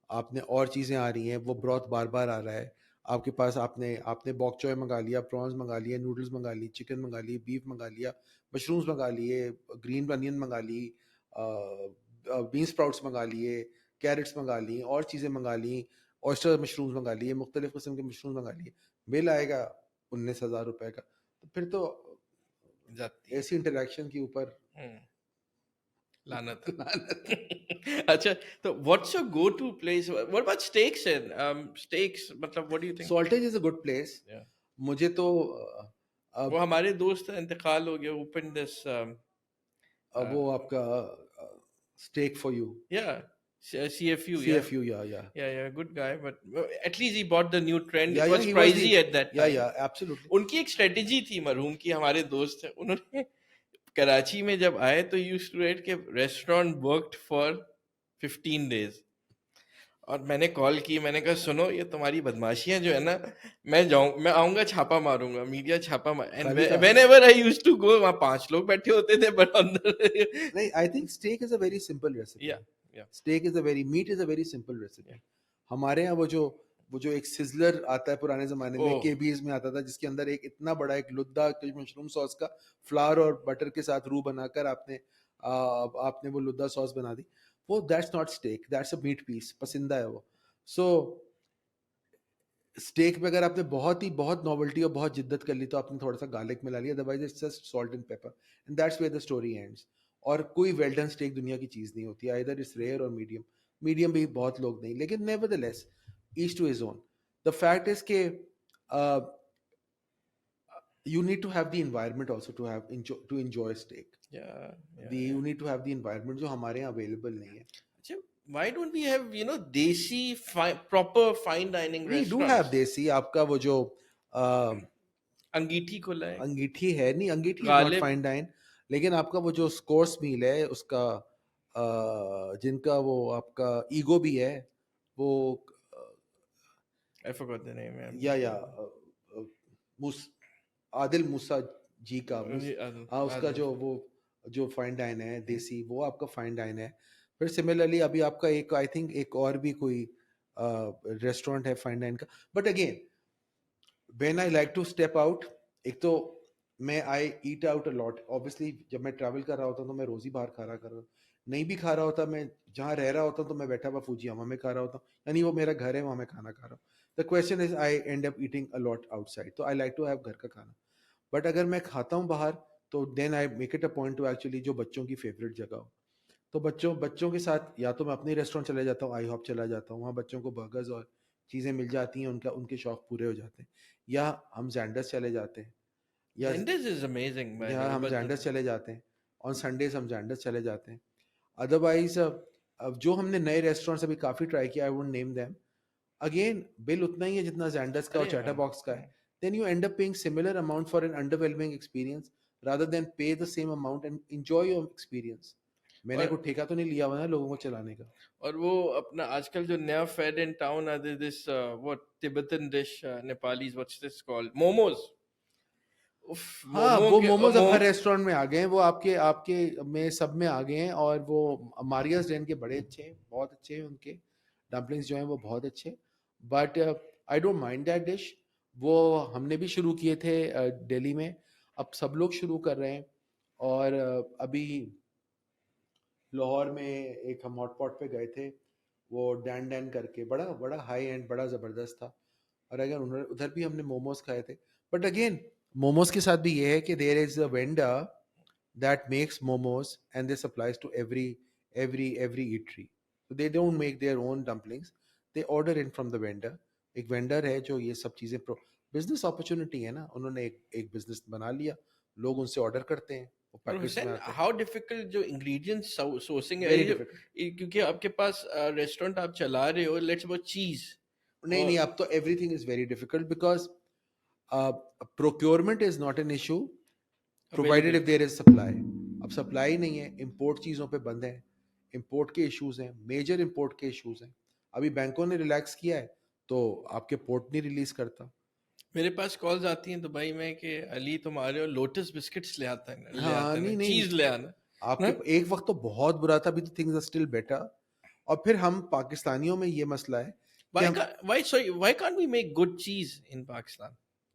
آپ نے اور چیزیں آ رہی ہیں, وہ بروتھ بار بار آ رہا ہے, آپ کے پاس آپ نے باک چوئے منگا لیا, پرانز منگا لیے, نوڈلز منگا لی, چکن منگا لی, بیف منگا لیا, مشرومز منگا لیے, گرین انین منگا لی, بین سپراؤٹس منگا لیے, کیرٹس منگا لی, اور چیزیں منگا لیں, اوسٹر مشرومز منگا لیے, مختلف قسم کے مشرومز منگا لیے, بل آئے گا 19,000 روپے کا. تو پھر تو جاتی ہے. ایسی انٹریکشن کے اوپر لعنت. اچھا, تو what's your go to place, what about steaks and steaks, مطلب what do you think? Saltage is a good place. مجھے تو وہ ہمارے دوست انتقال ہو گیا, اوپن دس وہ آپ کا stack for you, yeah, CFU, CFU, yeah. yeah, good guy, but at least he bought the new trend. Yeah, It was he was pricey at that time. Yeah, absolutely. ان کی ایک strategy تھی مرحوم کی, ہمارے دوست ہیں, انہوں نے کراچی میں جب آئے تو یوز ٹو ریٹ کہ ریسٹورینٹ ورکڈ فار 15 days. اور میں نے کال کی, میں نے کہا سنو یہ تمہاری بدماشیاں جو ہے نا, میں آؤں گا چھاپا ماروں گا, میڈیا چھاپا whenever I use to go, وہاں 5 لوگ بیٹھے ہوتے تھے, بٹ نہیں, I think steak is a very simple recipe. Steak is a very, meat is a very simple recipe. ہمارے یہاں وہ جو ایک سزلر آتا ہے پرانے زمانے میں, KB's میں آتا تھا, جس کے اندر ایک اتنا بڑا ایک لدہ مشروم ساس کا فلاور اور بٹر کے ساتھ روح بنا کر آپ نے وہ لدہ ساس بنا دی, وہ that's not steak, that's a meat piece, پسندہ ہے وہ. سو اسٹیک میں اگر آپ نے بہت نوولٹی اور بہت جدت کر لی تو آپ نے تھوڑا سا گارلک ملا لیا, otherwise it's just salt and pepper, and that's where the story ends. اور کوئی ویل ڈن اسٹیک دنیا کی چیز نہیں ہوتی, either it's rare or medium بھی بہت لوگ نہیں, لیکن nevertheless each to his own. The fact is کہ you need to have the environment also to enjoy steak. You need to have the environment جو ہمارے یہاں available نہیں ہے. Why don't we have desi proper fine dining restaurants? We do have desi. آپ کا وہ جو انگیٹھی کھلا ہے, انگیٹھی ہے نہیں, انگیٹھی is not fine dine, لیکن آپ کا وہ جو کورس میل ہے اس کا جن کا وہ آپ کا ایگو بھی ہے, وہ I forgot the name. عادل موسیٰ جی کا, اس کا جو فائن ڈائن ہے دیسی, وہ آپ کا فائن ڈائن ہے. پھر سملرلی ابھی آپ کا ایک آئی تھنک ایک اور بھی کوئی ریسٹورینٹ ہے فائن ڈائن کا. But again when I like to step out, ایک تو میں I eat out a lot obviously, جب میں ٹریول کر رہا ہوتا ہوں تو میں روز ہی باہر کھا رہا کر رہا ہوں, نہیں بھی کھا رہا ہوتا, میں جہاں رہ رہا ہوتا ہوں تو میں بیٹھا ہوا فوجیاما میں کھا رہا ہوتا ہوں, یعنی وہ میرا گھر ہے, وہاں میں کھانا کھا رہا ہوں. The question is I end up eating a lot outside, تو آئی لائک ٹو ہیو گھر کا کھانا. بٹ اگر میں کھاتا ہوں باہر تو then I make it a point to actually جو بچوں کی فیوریٹ جگہ ہو, تو بچوں کے ساتھ یا تو میں اپنے ریسٹورینٹ چلے جاتا ہوں, آئی ہوپ چلا جاتا ہوں, وہاں بچوں کو برگرز اور چیزیں مل جاتی ہیں, ان کے شوق پورے ہو جاتے ہیں, یا ہم زینڈرس چلے جاتے ہیں, یا ہم زینڈرس چلے جاتے ہیں, آن سنڈیز ہم زینڈرس چلے جاتے ہیں. ادروائز جو ہم نے نئے ریسٹورینٹس ابھی کافی ٹرائی کیا, I won't name them, again bill اتنا ہی ہے جتنا زینڈرس کا اور چیٹر باکس کا ہے. Then you end up paying similar amount for an underwhelming experience rather than pay the same amount and enjoy your experience. میں نے کوئی ٹھیکہ تو نہیں لیا ہوا ہے لوگوں کو چلانے کا. اور وہ اپنا آج کل جو نیا فیڈ ان ٹاؤن ہے, this what Tibetan dish, Nepalese, what's this called, momos. ہاں, وہ موموز اب ہر ریسٹورینٹ میں آ گئے ہیں, وہ آپ کے میں سب میں آ گئے ہیں, اور وہ ماریاز ڈین کے بڑے اچھے ہیں, بہت اچھے ہیں, ان کے ڈمپلنگس جو ہیں وہ بہت اچھے. But I don't mind that dish. وہ ہم نے بھی شروع کیے تھے دہلی میں, اب سب لوگ شروع کر رہے ہیں, اور ابھی لاہور میں ایک ہم ہاٹ پاٹ پہ گئے تھے, وہ ڈین کر کے, بڑا ہائی اینڈ, بڑا زبردست تھا, اور اگر ادھر بھی ہم نے موموز کھائے تھے. بٹ اگین موموز کے ساتھ بھی یہ ہے کہ there is a vendor that makes momos and they supplies to every eatery. They don't make their own dumplings, they order in from the vendor. ایک وینڈر ہے جو یہ سب چیزیں, بزنس اپرچونٹی ہے نا, انہوں نے ایک بزنس بنا لیا, لوگ ان سے آرڈر کرتے ہیں. ہاؤ ڈیفیکلٹ جو انگریڈینٹس سورسنگ ہے, کیونکہ آپ کے پاس ریسٹورینٹ آپ چلا رہے ہو, لیٹس اباؤٹ چیز. نہیں, اب تو every thing is very difficult because procurement is not an issue provided if there is supply. اب سپلائی نہیں ہے, امپورٹ چیزوں پہ بند ہے, امپورٹ کے ایشوز ہیں, میجر امپورٹ کے ایشوز ہیں. ابھی بینکوں نے ریلیکس کیا ہے تو آپ کے پورٹ نہیں ریلیز کرتا. میرے پاس کالز آتی ہیں دبئی میں کہ علی تم آ رہے ہو, لوٹس بسکٹس لے آتا ہے, ہاں نہیں چیز لے آنا. آپ کے ایک وقت تو بہت برا تھا, ابھی تو تھنگز آر اسٹل بیٹر. اور پھر ہم پاکستانیوں میں یہ مسئلہ ہے Why why can't we make good cheese in Pakistan?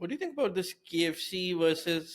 What do you think about this KFC versus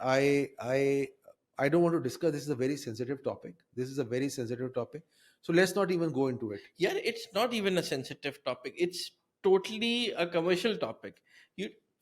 I don't want to discuss. This is a very sensitive topic. This is a very sensitive topic. So let's not even go into it. yeah, it's not even a sensitive topic. It's totally a commercial topic. You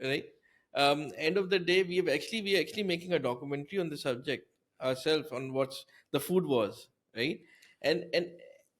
right? End of the day, we are actually making a documentary on the subject ourselves on what's the food wars, right? And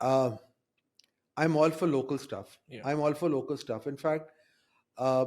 uh, I'm all for local stuff. Yeah. I'm all for local stuff. In fact, uh,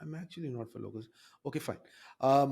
I'm actually not for local. Okay, fine.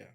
Yeah.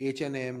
H&M,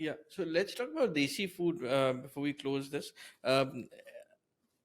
Yeah, so let's talk about desi food before we close this.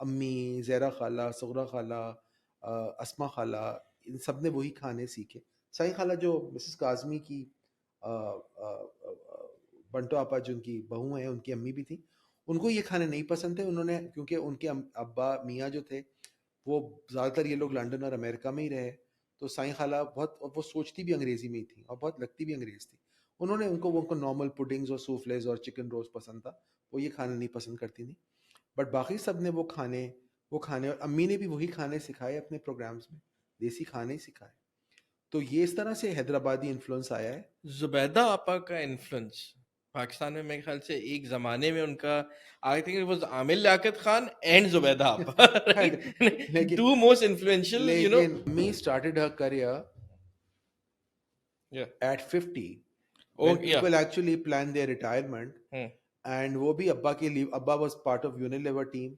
امی، زہرا خالہ، صغرا خالہ، اسما خالہ، ان سب نے وہی کھانے سیکھے. سائیں خالہ جو مسز کاظمی کی بنٹو آپا جن کی بہو ہیں، ان کی امی بھی تھیں، ان کو یہ کھانے نہیں پسند تھے. انہوں نے کیونکہ ان کے ابا میاں جو تھے وہ زیادہ تر یہ لوگ لنڈن اور امریکہ میں ہی رہے، تو سائیں خالہ بہت، وہ سوچتی بھی انگریزی میں ہی تھیں اور بہت لگتی بھی انگریز تھی. انہوں نے ان کو نارمل پڈنگز اور سوفلیز اور چکن روز پسند تھا، وہ یہ کھانا نہیں پسند کرتی تھیں. بٹ باقی سب نے وہ کھانے اور امی نے بھی وہی کھانے سکھائے اپنے پروگرامز میں، دیسی کھانے ہی سکھائے. تو یہ اس طرح سے حیدرآبادی انفلوئنس آیا ہے. زبیدہ آپا کا انفلوئنس پاکستان میں میرے خیال سے ایک زمانے میں ان کا I think it was Aamir Liaquat Khan and Zubaida Apa لیکن two most influential you know. امی started her career at 50 when people actually plan their retirement. And وہ بھی ابا کے لیے، ابا was part of Unilever team,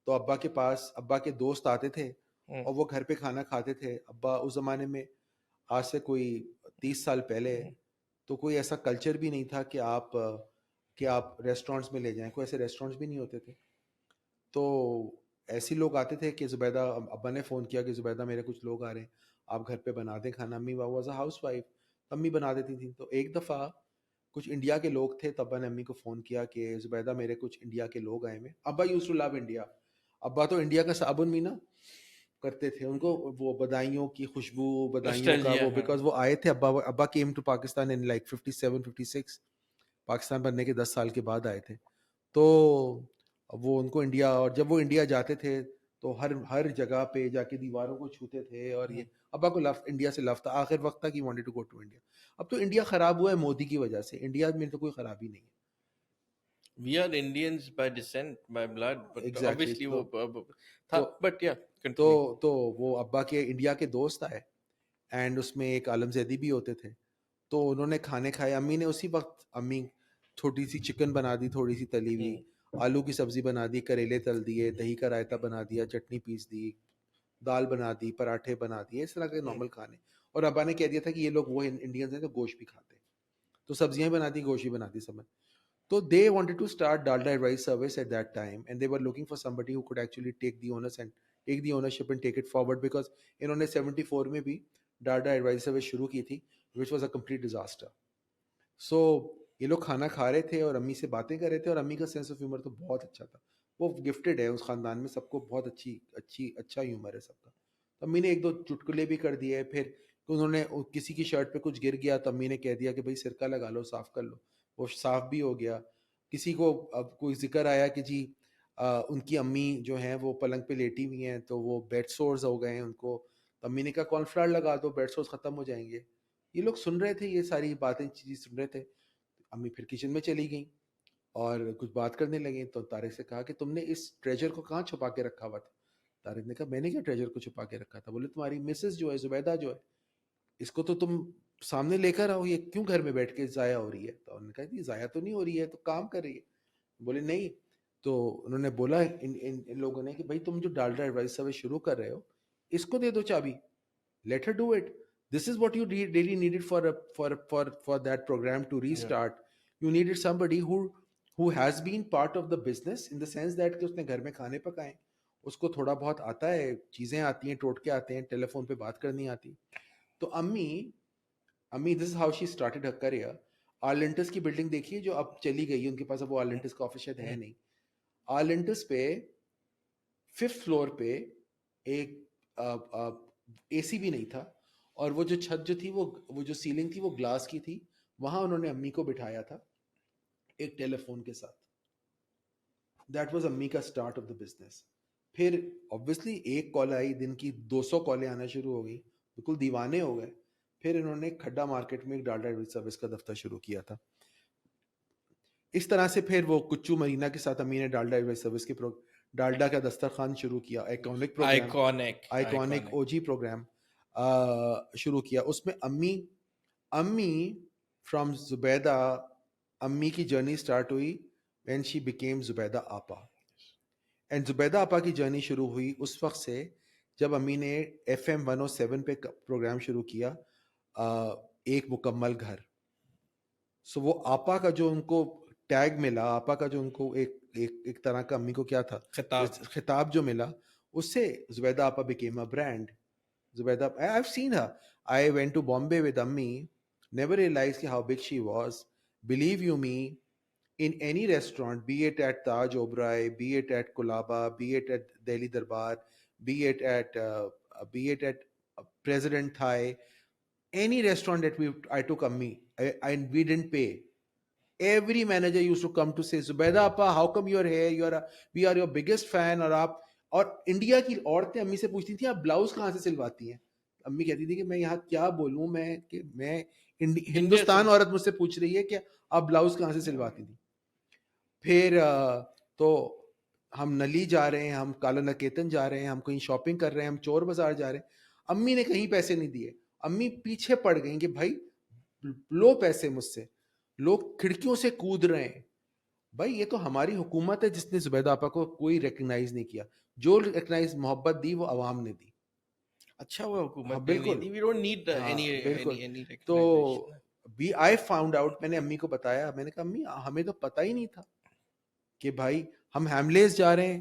تو ابا کے پاس ابا کے دوست آتے تھے اور وہ گھر پہ کھانا کھاتے تھے. ابا اس زمانے میں آج سے کوئی 30 سال پہلے تو کوئی ایسا کلچر بھی نہیں تھا کہ آپ ریسٹورینٹس میں لے جائیں، کوئی ایسے ریسٹورینٹس بھی نہیں ہوتے تھے. تو ایسے لوگ آتے تھے کہ زبیدہ، ابا نے فون کیا کہ زبیدہ میرے کچھ لوگ آ رہے ہیں، آپ گھر پہ بنا دیں کھانا. امی واز اے ہاؤس وائف، امی بنا دیتی تھیں. تو ایک دفعہ کچھ انڈیا کے لوگ تھے، تو ابا نے امی کو فون کیا کہ زبیدہ میرے کچھ انڈیا کے لوگ آئے ہیں. ابا یوز ٹو لو انڈیا، ابا تو انڈیا کا صابن بھی نا کرتے تھے، ان کو وہ بدائیوں کی خوشبو، بدائیوں کا وہ، بیکاز وہ آئے تھے. ابا came to Pakistan in like 57 56، Pakistan بننے کے 10 سال کے بعد آئے تھے. تو وہ ان کو انڈیا، اور جب وہ انڈیا جاتے تھے تو ہر جگہ پہ جا کے دیواروں کو چھوتے تھے، اور یہ ابا کو انڈیا سے لو تھا آخر وقت تک، he wanted to go to India. اب تو انڈیا خراب ہوا ہے مودی کی وجہ سے، انڈیا میں تو کوئی خرابی نہیں ہے. We are Indians by descent, by blood, but Exactly. obviously وہ تھا. But yeah, تو continue. وہ ابا کے انڈیا کے دوست آئے، اینڈ اس میں ایک عالم زیدی بھی ہوتے تھے. تو انہوں نے کھانے کھائے. امی نے اسی وقت، امی چھوٹی سی چکن بنا دی، تھوڑی سی تلی ہوئی، آلو کی سبزی بنا دی، کریلے تل دیے، دہی کا رائتا بنا دیا، چٹنی پیس دی، دال بنا دی، پراٹھے بنا دیے، اس طرح کے نارمل کھانے. اور ابا نے کہہ دیا تھا کہ یہ لوگ وہ انڈینز ہیں تو گوشت بھی کھاتے ہیں، تو سبزیاں بنا دی، گوشت بھی بنا دی سب. تو they wanted to start Dalda Advice Service at that time, and they were looking for somebody who could actually take the ownership and take it forward, because انہوں نے 74 میں بھی ڈالڈا ایڈوائز سروس شروع کی تھی which was a complete disaster. So یہ لوگ کھانا کھا رہے تھے اور امی سے باتیں کر رہے تھے، اور امی کا سینس آف ہیومر تو بہت اچھا تھا. وہ گفٹڈ ہے اس خاندان میں، سب کو بہت اچھا ہیومر ہے سب کا. امی نے ایک دو چٹکلے بھی کر دیے. پھر انہوں نے کسی کی شرٹ پہ کچھ گر گیا تو امی نے کہہ دیا کہ بھائی سرکہ لگا لو، صاف کر لو، وہ صاف بھی ہو گیا. کسی کو اب کوئی ذکر آیا کہ جی ان کی امی جو ہیں وہ پلنگ پہ لیٹی ہوئی ہیں تو وہ بیڈ سورز ہو گئے ہیں ان کو، تو امی نے کہا کارن فلاور لگا دو، بیڈ سورز ختم ہو جائیں گے. یہ لوگ سن رہے تھے، یہ ساری باتیں چیزیں سن رہے تھے. امی پھر کچن میں چلی گئیں اور کچھ بات کرنے لگیں. تو طارق سے کہا کہ تم نے اس ٹریجر کو کہاں چھپا کے رکھا ہوا تھا؟ طارق نے کہا میں نے کیا ٹریجر کو چھپا کے رکھا تھا؟ بولے تمہاری مسز جو ہے زبیدہ جو ہے، اس کو تو تم سامنے لے کر آؤ، یہ کیوں گھر میں بیٹھ کے ضائع ہو رہی ہے؟ تو انہوں نے کہا جی ضائع تو نہیں ہو رہی ہے، تو کام کر رہی ہے. بولے نہیں. تو انہوں نے بولا ان لوگوں نے کہ بھائی تم جو ڈالڈا ایڈوائس سروس شروع کر رہے ہو، اس کو دے دو چابی، let her do it. This is what you really needed for that program to restart. You needed somebody who has been part of the business in the sense that کہ اس نے گھر میں کھانے پکائے، اس کو تھوڑا بہت آتا ہے، چیزیں آتی ہیں، ٹوٹکے آتے ہیں، ٹیلی فون پہ بات کرنی آتی. تو امی this is how she started her career. آرلنٹس کی بلڈنگ دیکھیے جو اب چلی گئی، ان کے پاس اب وہ آرلنٹس کا آفس شاید ہے نہیں. آرلنٹس پہ 5th فلور پہ ایک اے سی بھی نہیں تھا، اور وہ جو چھت جو تھی، وہ جو سیلنگ تھی وہ گلاس کی تھی. وہاں انہوں نے امی کو بٹھایا تھا ایک ٹیلی فون کے ساتھ. دیٹ واز امی کا اسٹارٹ آف دا بزنس. پھر obviously ایک کال آئی، دن کی 200 کالیں آنا شروع ہو گئی، بالکل دیوانے ہو گئے. پھر انہوں نے کھڈا مارکیٹ میں ایک ڈالڈا ایڈوائس سروس کا دفتر شروع کیا تھا. اس طرح سے پھر وہ کچو مرینا کے ساتھ امی نے ڈالڈا ایڈوائس سروس کے ڈالڈا کا دسترخوان شروع کیا، آئیکونک او جی پروگرام شروع کیا. اس میں امی فرام زبیدہ، امی کی جرنی سٹارٹ ہوئی when she became زبیدہ آپا. اینڈ زبیدہ آپا کی جرنی شروع ہوئی اس وقت سے جب امی نے FM 107 پہ پروگرام شروع کیا، ایک مکمل گھر. سو وہ آپا کا جو ان کو ٹیگ ملا، آپا کا جو ان کو ایک ایک طرح کا امی کو کیا تھا خطاب جو ملا, اس سے زبیدہ آپا became a brand. Zubaida, I've seen her. I went to Bombay with Ammi, never realized how big she was. Believe you me, in any restaurant, be it at Taj Oberoi, be it at Kulaba, be it at Delhi Darbar, be it at President Thai, any restaurant that I took Ammi, and we didn't pay. Every manager used to come to say, Zubaida Appa, how come you are here? We are your biggest fan. اور India کی عورتیں امی سے پوچھتی تھیں آپ blouse کہاں سے سلواتی ہیں. امی کہتی تھی کہ میں یہاں کیا بولوں, میں ہندوستان عورت مجھ سے پوچھ رہی ہے کہ آپ بلاؤز کہاں سے سلواتی تھی. پھر تو ہم نلی جا رہے ہیں, ہم کالا نکیتن جا رہے ہیں, ہم کہیں شاپنگ کر رہے ہیں, ہم چور بازار جا رہے ہیں, امی نے کہیں پیسے نہیں دیے. امی پیچھے پڑ گئیں کہ بھائی لو پیسے مجھ سے. لوگ کھڑکیوں سے کود رہے ہیں. بھائی یہ تو ہماری حکومت ہے جس نے زبیدہ آپا کو کوئی ریکگنائز نہیں کیا. جو ریکگنائز محبت دی وہ عوام نے دی. اچھا وہ حکومت بالکل, we don't need بالکل. any تو recognition. I found out, میں نے امی کو بتایا, میں نے کہا امی ہمیں تو پتہ ہی نہیں تھا کہ بھائی ہم ہیملیز جا رہے ہیں.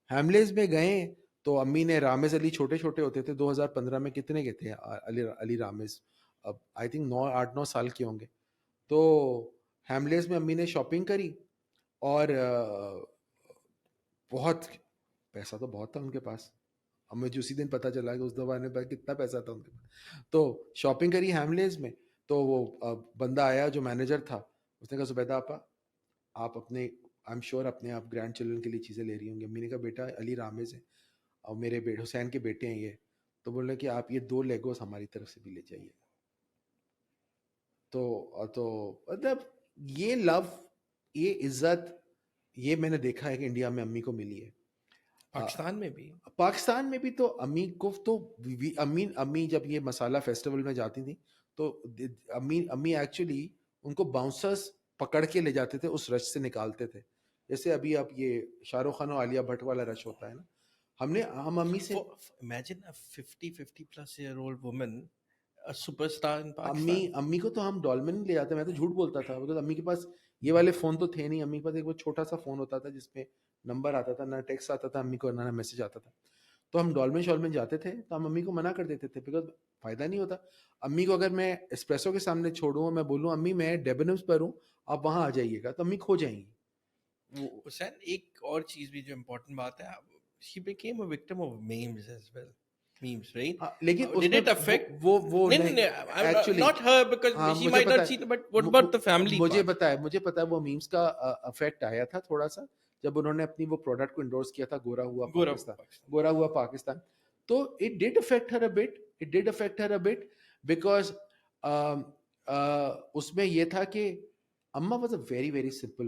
ہیملیز میں گئے تو امی نے رامز علی, چھوٹے چھوٹے ہوتے تھے 2015 میں, کتنے کے تھے علی رامز, اب آئی تھنک 8-9 سال کے ہوں گے. تو ہیملیز میں امی نے شاپنگ کری, اور بہت پیسہ تو بہت تھا ان کے پاس. اب مجھے اسی دن پتہ چلا کہ اس زمانے پر کتنا پیسہ تھا ان کے پاس. تو شاپنگ کری ہیملیز میں, تو وہ بندہ آیا جو مینیجر تھا, اس نے کہا زبیدہ آپا آپ اپنے, آئی ایم شیور اپنے آپ گرینڈ چلڈرن کے لیے چیزیں لے رہی ہوں گی. امی نے کہا بیٹا علی رامز ہے اور میرے حسین کے بیٹے ہیں یہ. تو بولے کہ آپ یہ 2 لیگوز ہماری طرف سے بھی لے جائیے. تو مطلب یہ لو, یہ عزت, یہ میں نے دیکھا ہے کہ انڈیا میں امی کو ملی ہے. پاکستان میں بھی تو امی کو تو امی جب یہ مسالہ فیسٹیول میں جاتی تھیں تو امی ایکچولی ان کو باؤنسرز پکڑ کے لے جاتے تھے, اس رش سے نکالتے تھے. جیسے ابھی اب یہ شاہ رخ خان اور عالیہ بھٹ والا رش ہوتا ہے نا, ہم امی سے imagine a 50 plus year old woman, a superstar in Pakistan. امی کو تو ہم ڈولمن لے جاتے. میں تو جھوٹ بولتا تھا because امی کے پاس یہ والے فون تو تھے نہیں. امی کے پاس ایک وہ چھوٹا سا فون ہوتا تھا جس پہ نمبر آتا تھا, نہ ٹیکسٹ آتا تھا امی کو, نہ میسج آتا تھا. تو ہم ڈولمن جاتے تھے تو ہم امی کو منع کر دیتے تھے بیکاز فائدہ نہیں ہوتا. امی کو اگر میں اسپریسو کے سامنے چھوڑوں اور میں بولوں امی میں ڈیبنمس پر ہوں آپ وہاں آ جائیے گا, تو امی کھو جائیں گی. حسین ایک اور چیز بھی جو امپورٹنٹ بات ہے, she became a victim of memes as well. Memes, right? لیکن did it affect وہ actually not her because she might not see, but what about the family part? مجھے پتا ہے وہ میمز کا افیکٹ آیا تھا تھوڑا سا جب انہوں نے اپنی وہ پروڈکٹ کو انڈورس کیا تھا, گورا ہوا پاکستان. تو it did affect her a bit because اس میں یہ تھا کہ اما was a very very simple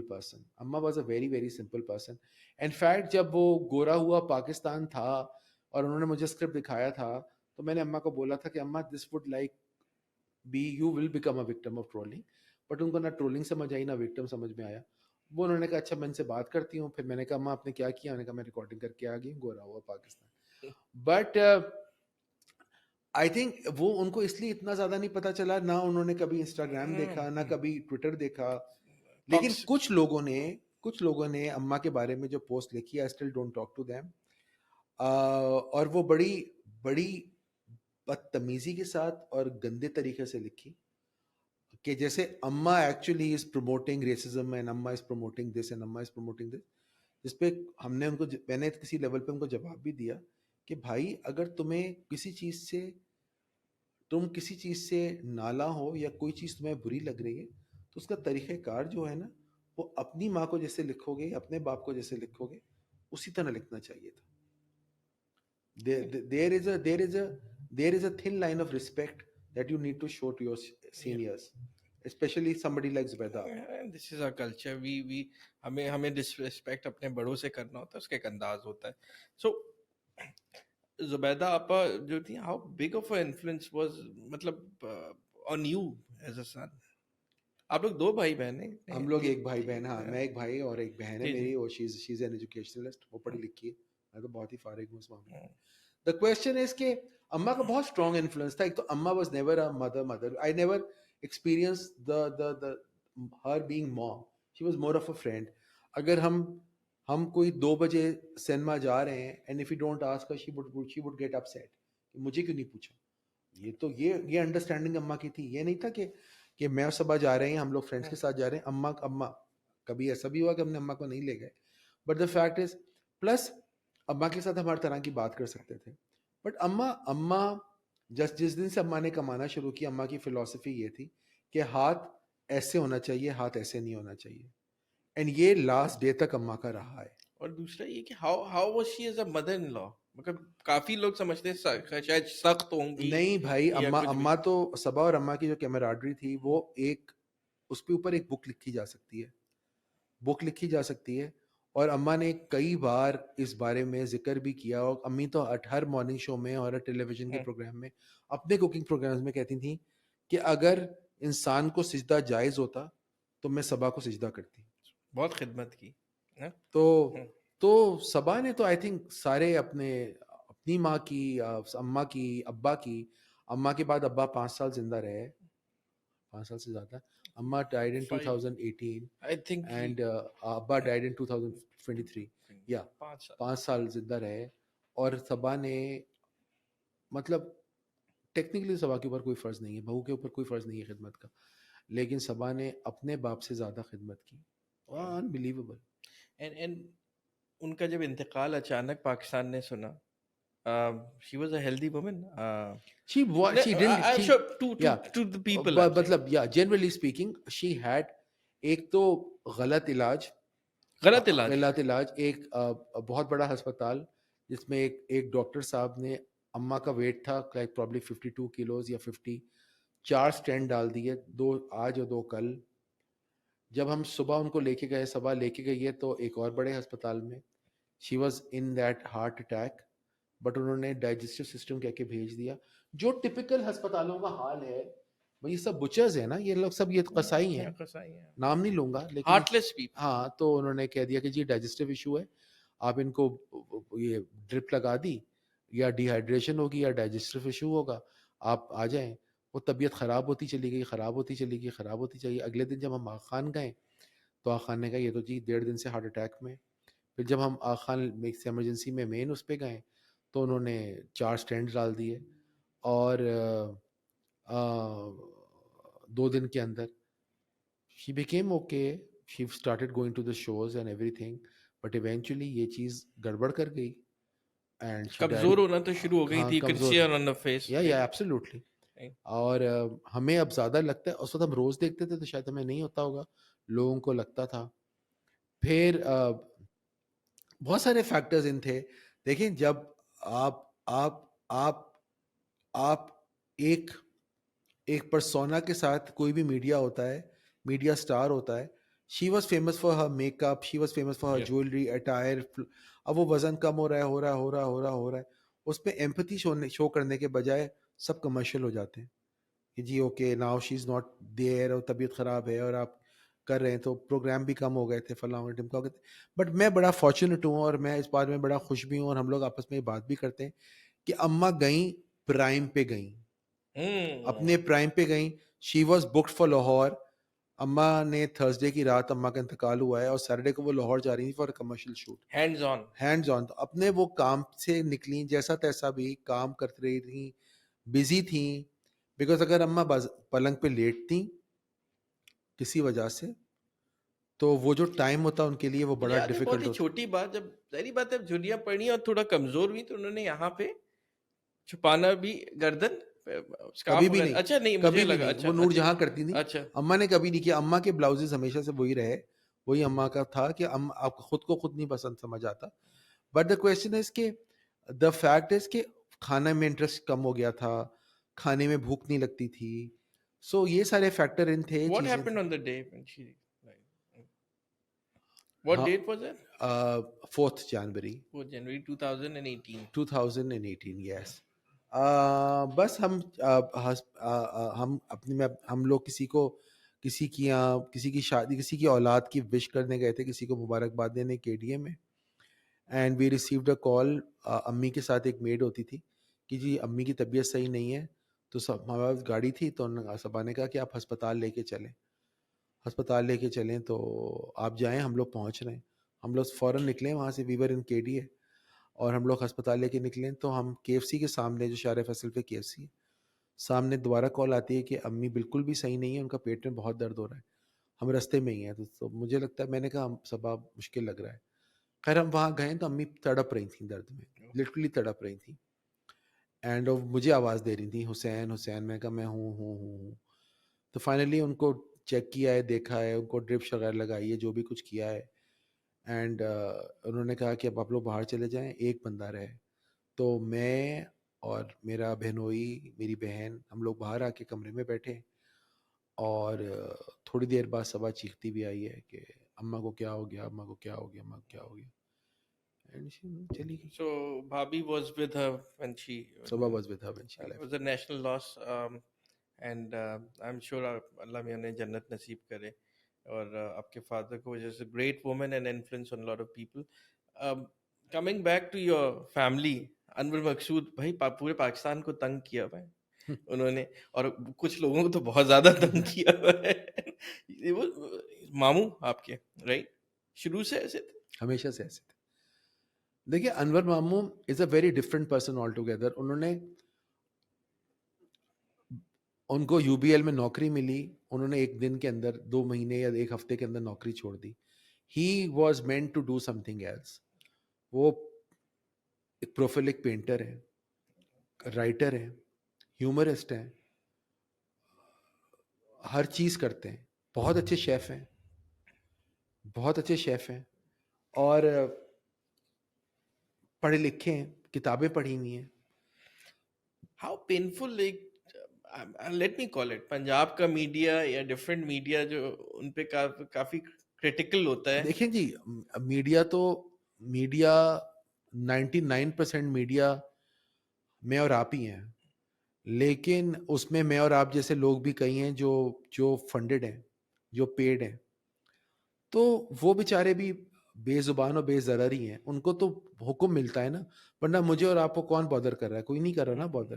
person. In fact جب وہ گورا ہوا پاکستان تھا اور انہوں نے مجھے اسکرپٹ دکھایا تھا تو میں نے اماں کو بولا تھا کہ اماں this would like be, you will become a victim of trolling. But ان کو نہ ٹرولنگ سمجھ آئی نہ وکٹم سمجھ میں آیا. وہ انہوں نے کہا اچھا میں ان سے بات کرتی ہوں. پھر میں نے کہا اماں آپ نے کیا کیا؟ میں نے کہا میں ریکارڈنگ کر کے آ گئی ہوں, گورا ہوا پاکستان. بٹ آئی تھنک وہ ان کو اس لیے اتنا زیادہ نہیں پتا چلا, نہ انہوں نے کبھی انسٹاگرام دیکھا نہ کبھی ٹویٹر دیکھا. لیکن کچھ لوگوں نے اماں کے بارے میں جو پوسٹ لکھی, I still don't talk to them, اور وہ بڑی بدتمیزی کے ساتھ اور گندے طریقے سے لکھی کہ جیسے اماں actually is promoting racism and اماں از پروموٹنگ دس اینڈ اماں از پروموٹنگ دس. جس پہ میں نے کسی لیول پہ ان کو جواب بھی دیا کہ بھائی اگر تمہیں کسی چیز سے نالا ہو یا کوئی چیز تمہیں بری لگ رہی ہے تو اس کا طریقہ کار جو ہے نا, وہ اپنی ماں کو جیسے لکھو گے, اپنے باپ کو جیسے لکھو گے, اسی طرح لکھنا چاہیے تھا. there is a thin line of respect that you need to show to your seniors, especially somebody like Zubaida. This is our culture. ہمیں disrespect اپنے بڑوں سے کرنا ہوتا ہے, اس کا ایک انداز ہوتا ہے. So زبیدہ آپا جو تھی, how big of an influence was مطلب on you as a son? آپ لوگ 2 بھائی بہن ہیں. ہم لوگ ایک بھائی بہن, ہاں میں ایک بھائی اور ایک بہن ہے میری, اور she's an educationalist, وہ پڑھی لکھی ہے, میں تو بہت ہی فارغ ہوں اس معاملے میں. The question is کہ اماں کا بہت strong influence تھا. ایک تو اماں was never a mother. I never experienced the her being mom. She was more of a friend. اگر ہم ہم کوئی 2 بجے سینما جا رہے ہیں and if you don't ask she would get upset کہ مجھے کیوں نہیں پوچھا. یہ تو یہ انڈرسٹینڈنگ اماں کی تھی. یہ نہیں تھا کہ میں اور صبا جا رہے ہیں, ہم لوگ فرینڈس کے ساتھ جا رہے ہیں, اماں کبھی ایسا بھی ہوا کہ ہم نے اماں کو نہیں لے گئے, but the fact is plus اماں کے ساتھ ہم ہر طرح کی بات کر سکتے تھے. بٹ اماں جس دن سے اماں نے کمانا شروع کیا, اماں کی فلسفی یہ تھی کہ ہاتھ ایسے ہونا چاہیے, ہاتھ ایسے نہیں ہونا چاہیے, اینڈ یہ لاسٹ ڈے تک اماں کا رہا ہے. اور دوسرا یہ کہ how was she as a mother in law, مطلب کافی لوگ سمجھتے ہیں شاید سخت ہوں گی نہیں بھائی, یا کچھ بھی. اماں تو صبا اور اماں کی جو کیمراڈری تھی وہ ایک, اس کے اوپر ایک بک لکھی جا سکتی ہے, اور اماں نے کئی بار اس بارے میں ذکر بھی کیا, اور امی تو ہر مارننگ شو میں اور ٹیلی ویژن کے پروگرام میں, اپنے کوکنگ پروگرامز میں کہتی تھیں کہ اگر انسان کو سجدہ جائز ہوتا تو میں صبا کو سجدہ کرتی. بہت خدمت کی. تو صبا نے تو آئی تھنک سارے اپنی ماں کی, اماں کی, ابا کی, اماں کے بعد ابا 5 سال زندہ رہے, 5 سال سے زیادہ. اماں died in 2018 I think and ابا died in 2023. یا 5 سال زندہ رہے. اور صبا نے مطلب ٹیکنیکلی صبا کے اوپر کوئی فرض نہیں ہے, بہو کے اوپر کوئی فرض نہیں ہے خدمت کا, لیکن صبا نے اپنے باپ سے زیادہ خدمت کی. انبلیویبل. اینڈ ان کا جب انتقال اچانک پاکستان نے سنا, she was a healthy woman. She didn't. I'm sure to the people. مطلب generally speaking she had ایک تو غلط علاج, ایک بہت بڑا ہسپتال جس میں ایک ڈاکٹر صاحب نے, اماں کا ویٹ تھا لائک پرابلی 52 کلوز یا 50, 4 اسٹینڈ ڈال دیے, 2 آج اور 2 کل. جب ہم صبح ان کو لے کے گئے, صبح لے کے گئی ہے تو ایک اور بڑے ہسپتال میں, she was in that heart attack, but انہوں نے ڈائجسٹو سسٹم کہہ کے بھیج دیا, جو ٹپکل ہسپتالوں کا حال ہے. یہ سب بچرز ہیں نا, یہ لوگ سب یہ قصائی ہیں, نام نہیں لوں گا لیکن ہارٹ لیس پیپل. ہاں, تو انہوں نے کہہ دیا کہ جی ڈائجسٹو ایشو ہے, آپ ان کو یہ ڈرپ لگا دی, یا ڈی ہائیڈریشن ہوگی یا ڈائجسٹو ایشو ہوگا, آپ آ جائیں. وہ طبیعت خراب ہوتی چلی گئی. اگلے دن جب ہم آغا خان گئے تو آغا خان نے کہا یہ تو جی 1.5 دن سے ہارٹ اٹیک میں. پھر جب ہم آغا خان ایمرجنسی میں مین اس پہ گئے تو انہوں نے 4 اسٹینڈ ڈال دیے, اور 2 دن کے اندر she became okay, she started going to the shows and everything, but eventually یہ چیز گڑبڑ کر گئی and کمزور ہونا تو شروع ہو گئی تھی, کمزور. on the face. یا absolutely. اور ہمیں اب زیادہ لگتا ہے, اس وقت ہم روز دیکھتے تھے تو شاید ہمیں نہیں ہوتا ہوگا, لوگوں کو لگتا تھا. پھر بہت سارے فیکٹرز ان تھے. دیکھیں جب آپ ایک پرسونا کے ساتھ کوئی بھی میڈیا ہوتا ہے, میڈیا اسٹار ہوتا ہے, she was famous for her make up, she was famous for her jewellery, attire. اب وہ وزن کم ہو رہا ہے, اس پہ ایمپتھی شو کرنے کے بجائے سب کمرشل ہو جاتے ہیں کہ جی okay now she is not there, اور طبیعت خراب ہے اور آپ کر رہے ہیں, تو پروگرام بھی کم ہو گئے تھے فلاں ٹمکا. بٹ میں بڑا فارچونیٹ ہوں اور میں اس بات میں بڑا خوش بھی ہوں, اور ہم لوگ آپس میں بات بھی کرتے ہیں کہ اماں گئیں پرائم پہ گئیں, اپنے پرائم پہ گئیں. She was booked for Lahore. اماں نے تھرسڈے کی رات اماں کا انتقال ہوا ہے, اور سیٹرڈے کو وہ لاہور جا رہی تھی for commercial shoot. Hands on. تو اپنے وہ کام سے نکلیں, جیسا تیسا بھی کام کرتی رہی تھیں, بزی تھیں. بیکاز اگر اماں پلنگ پہ لیٹتی کسی وجہ سے تو وہ جو ٹائم ہوتا ان کے لیے وہ بڑا ڈیفیکلٹ ہوتا. چھوٹی بات, جب ظاہری بات ہے جھریاں پڑی اور تھوڑا کمزور ہوئی تو انہوں نے یہاں پہ چھپانا بھی گردن کبھی بھی نہیں. اچھا نہیں, کبھی بھی نہیں. وہ نور جہاں کرتی تھی. اچھا, اماں نے کبھی نہیں کیا. اماں کے بلاؤزز ہمیشہ سے وہی رہے, وہی اماں کا تھا کہ آپ خود کو خود نہیں پسند سمجھ آتا. بٹ دا کوشچن از کہ دا فیکٹ از کہ کھانا میں انٹرسٹ کم ہو گیا تھا, کھانے میں بھوک نہیں لگتی تھی. سو یہ سارے فیکٹر ان تھے. What happened on the day when she died? What date was it? 4th January 2018. 2018, yes. بس ہم لوگ کسی کی شادی, کسی کی اولاد کی وش کرنے گئے تھے, کسی کو مبارکباد دینے KDA میں, اینڈ وی ریسیوڈ اے کال. امی کے ساتھ ایک میڈ ہوتی تھی کہ جی امی کی طبیعت صحیح نہیں ہے, تو ہمارے پاس گاڑی تھی تو صبا نے کہا کہ آپ ہسپتال لے کے چلیں. تو آپ جائیں, ہم لوگ پہنچ رہے ہیں. ہم لوگ فوراً نکلے وہاں سے, وی ور ان کے ڈی اے, اور ہم لوگ ہسپتال لے کے نکلیں تو ہم کے ایف سی کے سامنے, جو شارع فیصل پہ کے ایف سی ہے, سامنے دوبارہ کال آتی ہے کہ امی بالکل بھی صحیح نہیں ہے, ان کا پیٹ میں بہت درد ہو رہا ہے, ہم رستے میں ہی ہیں. تو مجھے لگتا ہے, میں نے کہا ہم صبح مشکل لگ رہا ہے. خیر ہم وہاں گئے تو امی تڑپ رہی تھیں درد میں, لٹرلی تڑپ رہی تھیں, اینڈ مجھے آواز دے رہی تھی حسین حسین. میں کہا میں ہوں. تو فائنلی ان کو چیک کیا ہے, دیکھا ہے, ان کو ڈرپس وغیرہ لگائی ہے, جو بھی کچھ کیا ہے, اینڈ انہوں نے کہا کہ اب آپ لوگ باہر چلے جائیں, ایک بندہ رہے. تو میں اور میرا بہنوئی, میری بہن, ہم لوگ باہر آ کے کمرے میں بیٹھے, اور تھوڑی دیر بعد صبح چیختی بھی آئی ہے کہ اماں کو کیا ہو گیا, اماں کو کیا ہو گیا, اماں کو کیا ہو گیا, اینڈ چلی گئی. So Bhabhi was with her when she صبح was with her when she that left. was a national loss, and I'm sure اللہ میں انہیں جنت نصیب کرے, اور آپ کے فادر کو just a great woman and influence on a lot of people. Coming back to your family, انور مقصود بھائی پورے پاکستان کو تنگ کیا ہوا ہے انہوں نے, اور کچھ لوگوں کو تو بہت زیادہ تنگ کیا ہوا ہے. وہ ماموں آپ کے رائٹ شروع سے ایسے تھے؟ ہمیشہ سے ایسے تھے. دیکھیے انور ماموں is a very different person all together. ان کو یو بی ایل میں نوکری ملی, انہوں نے ایک دن کے اندر, 2 مہینے یا ایک ہفتے کے اندر نوکری چھوڑ دی. He was meant to do something else. وہ ایک پروفیلک پینٹر ہیں, رائٹر ہیں, ہیومرسٹ ہیں, ہر چیز کرتے ہیں, بہت اچھے شیف ہیں, اور پڑھے لکھے ہیں, کتابیں پڑھی ہوئی ہیں. How painful, like let me call it, Punjab کا میڈیا یا ڈفرینٹ میڈیا جو ان پہ کافی کریٹیکل ہوتا ہے. دیکھیں جی, میڈیا 99% میڈیا میں اور آپ ہی ہیں, لیکن اس میں میں اور آپ جیسے لوگ بھی کئی ہیں جو فنڈڈ ہیں, جو پیڈ ہیں, تو وہ بیچارے بھی بے زبان اور بے ضرر ہی ہیں. ان کو تو حکم ملتا ہے نا, ورنہ مجھے اور آپ کو کون بادر کر رہا ہے؟ کوئی نہیں کر رہا نا بادر.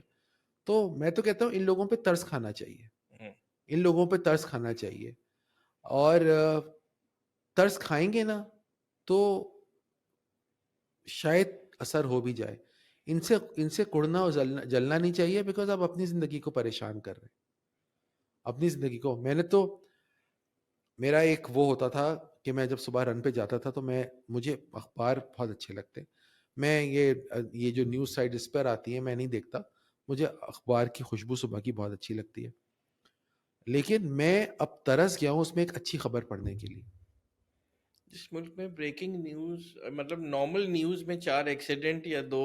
تو میں تو کہتا ہوں ان لوگوں پہ ترس کھانا چاہیے, اور ترس کھائیں گے نا تو شاید اثر ہو بھی جائے. ان سے کڑنا اور جلنا نہیں چاہیے, بیکاز آپ اپنی زندگی کو پریشان کر رہے ہیں, اپنی زندگی کو. میرا ایک وہ ہوتا تھا کہ میں جب صبح رن پہ جاتا تھا تو مجھے اخبار بہت اچھے لگتے. میں یہ جو نیوز سائٹ اس پر آتی ہیں میں نہیں دیکھتا, مجھے اخبار کی خوشبو صبح کی بہت اچھی لگتی ہے. لیکن میں اب ترس گیا ہوں اس میں ایک اچھی خبر پڑھنے کے لیے. جس ملک میں بریکنگ نیوز, مطلب نارمل نیوز میں 4 ایکسیڈنٹ یا 2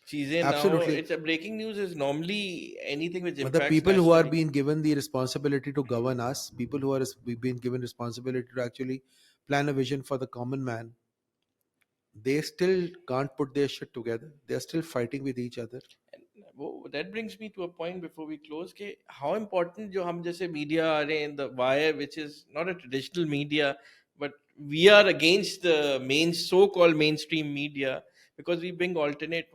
چیزیں نہ ہو, Absolutely. It's breaking news is normally anything which مطلب impacts people who are nationally. being given the responsibility to govern us, people who are being given responsibility to actually plan a vision for the common man, they still can't put their shit together. They are still fighting with each other. That brings me to a point before we close کہ how important جو ہم جیسے media آ رہے ہیں, the wire which is not a traditional media but we are against the so-called mainstream media because we bring alternate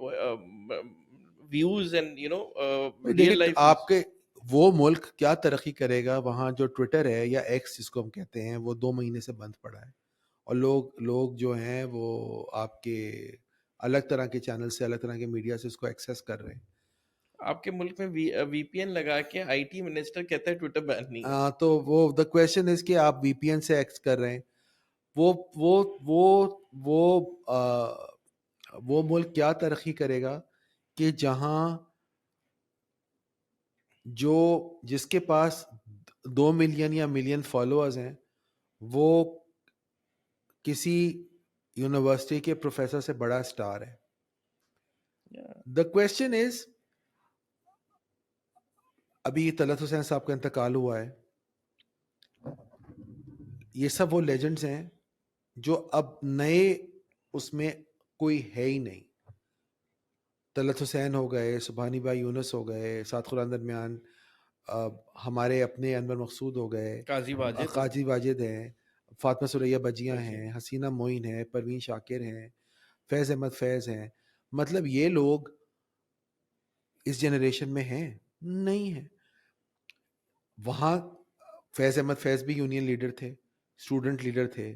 views and دیکھیں real life آپ کے وہ ملک کیا ترقی کرے گا وہاں جو ٹویٹر ہے یا ایکس جس کو ہم کہتے ہیں, وہ 2 مہینے سے بند پڑا ہے, اور لوگ جو ہیں وہ آپ کے الگ طرح کے چینل سے, الگ طرح کے میڈیا سے اس کو ایکسیس کر رہے ہیں. آپ کے ملک میں وی پی این لگا کے آئی ٹی منسٹر کہتا ہے ٹویٹر بین نہیں ہے. تو وہ دا کویسچن از کہ آپ وی پی این سے ایکس کر رہے ہیں. وہ ملک کیا ترقی کرے گا کہ جہاں جس کے پاس 2 ملین یا ملین فالوورز ہیں وہ کسی یونیورسٹی کے پروفیسر سے بڑا اسٹار ہے. دا کویسچن از, ابھی طلعت حسین صاحب کا انتقال ہوا ہے, یہ سب وہ لیجنڈز ہیں جو اب نئے اس میں کوئی ہے ہی نہیں. طلعت حسین ہو گئے, سبحانی بھائی یونس ہو گئے, سعد قرآن درمیان, ہمارے اپنے انور مقصود ہو گئے, قاضی واجد ہیں, فاطمہ سریہ بجیاں ہیں, حسینہ معین ہیں, پروین شاکر ہیں, فیض احمد فیض ہیں. مطلب یہ لوگ اس جنریشن میں ہیں نہیں ہیں. وہاں فیض احمد فیض بھی یونین لیڈر تھے, اسٹوڈنٹ لیڈر تھے.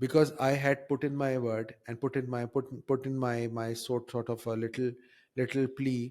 Because I had put in my word and put in my sort of a little plea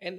And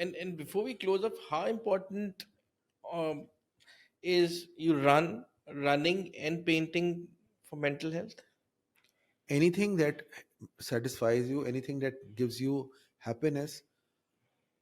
and before we close up, how important um, is running and painting for mental health? Anything that satisfies you, anything that gives you happiness.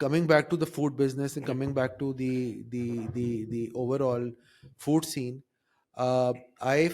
coming back to the food business and coming back to the overall food scene, I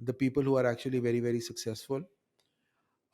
the people who are actually very very successful,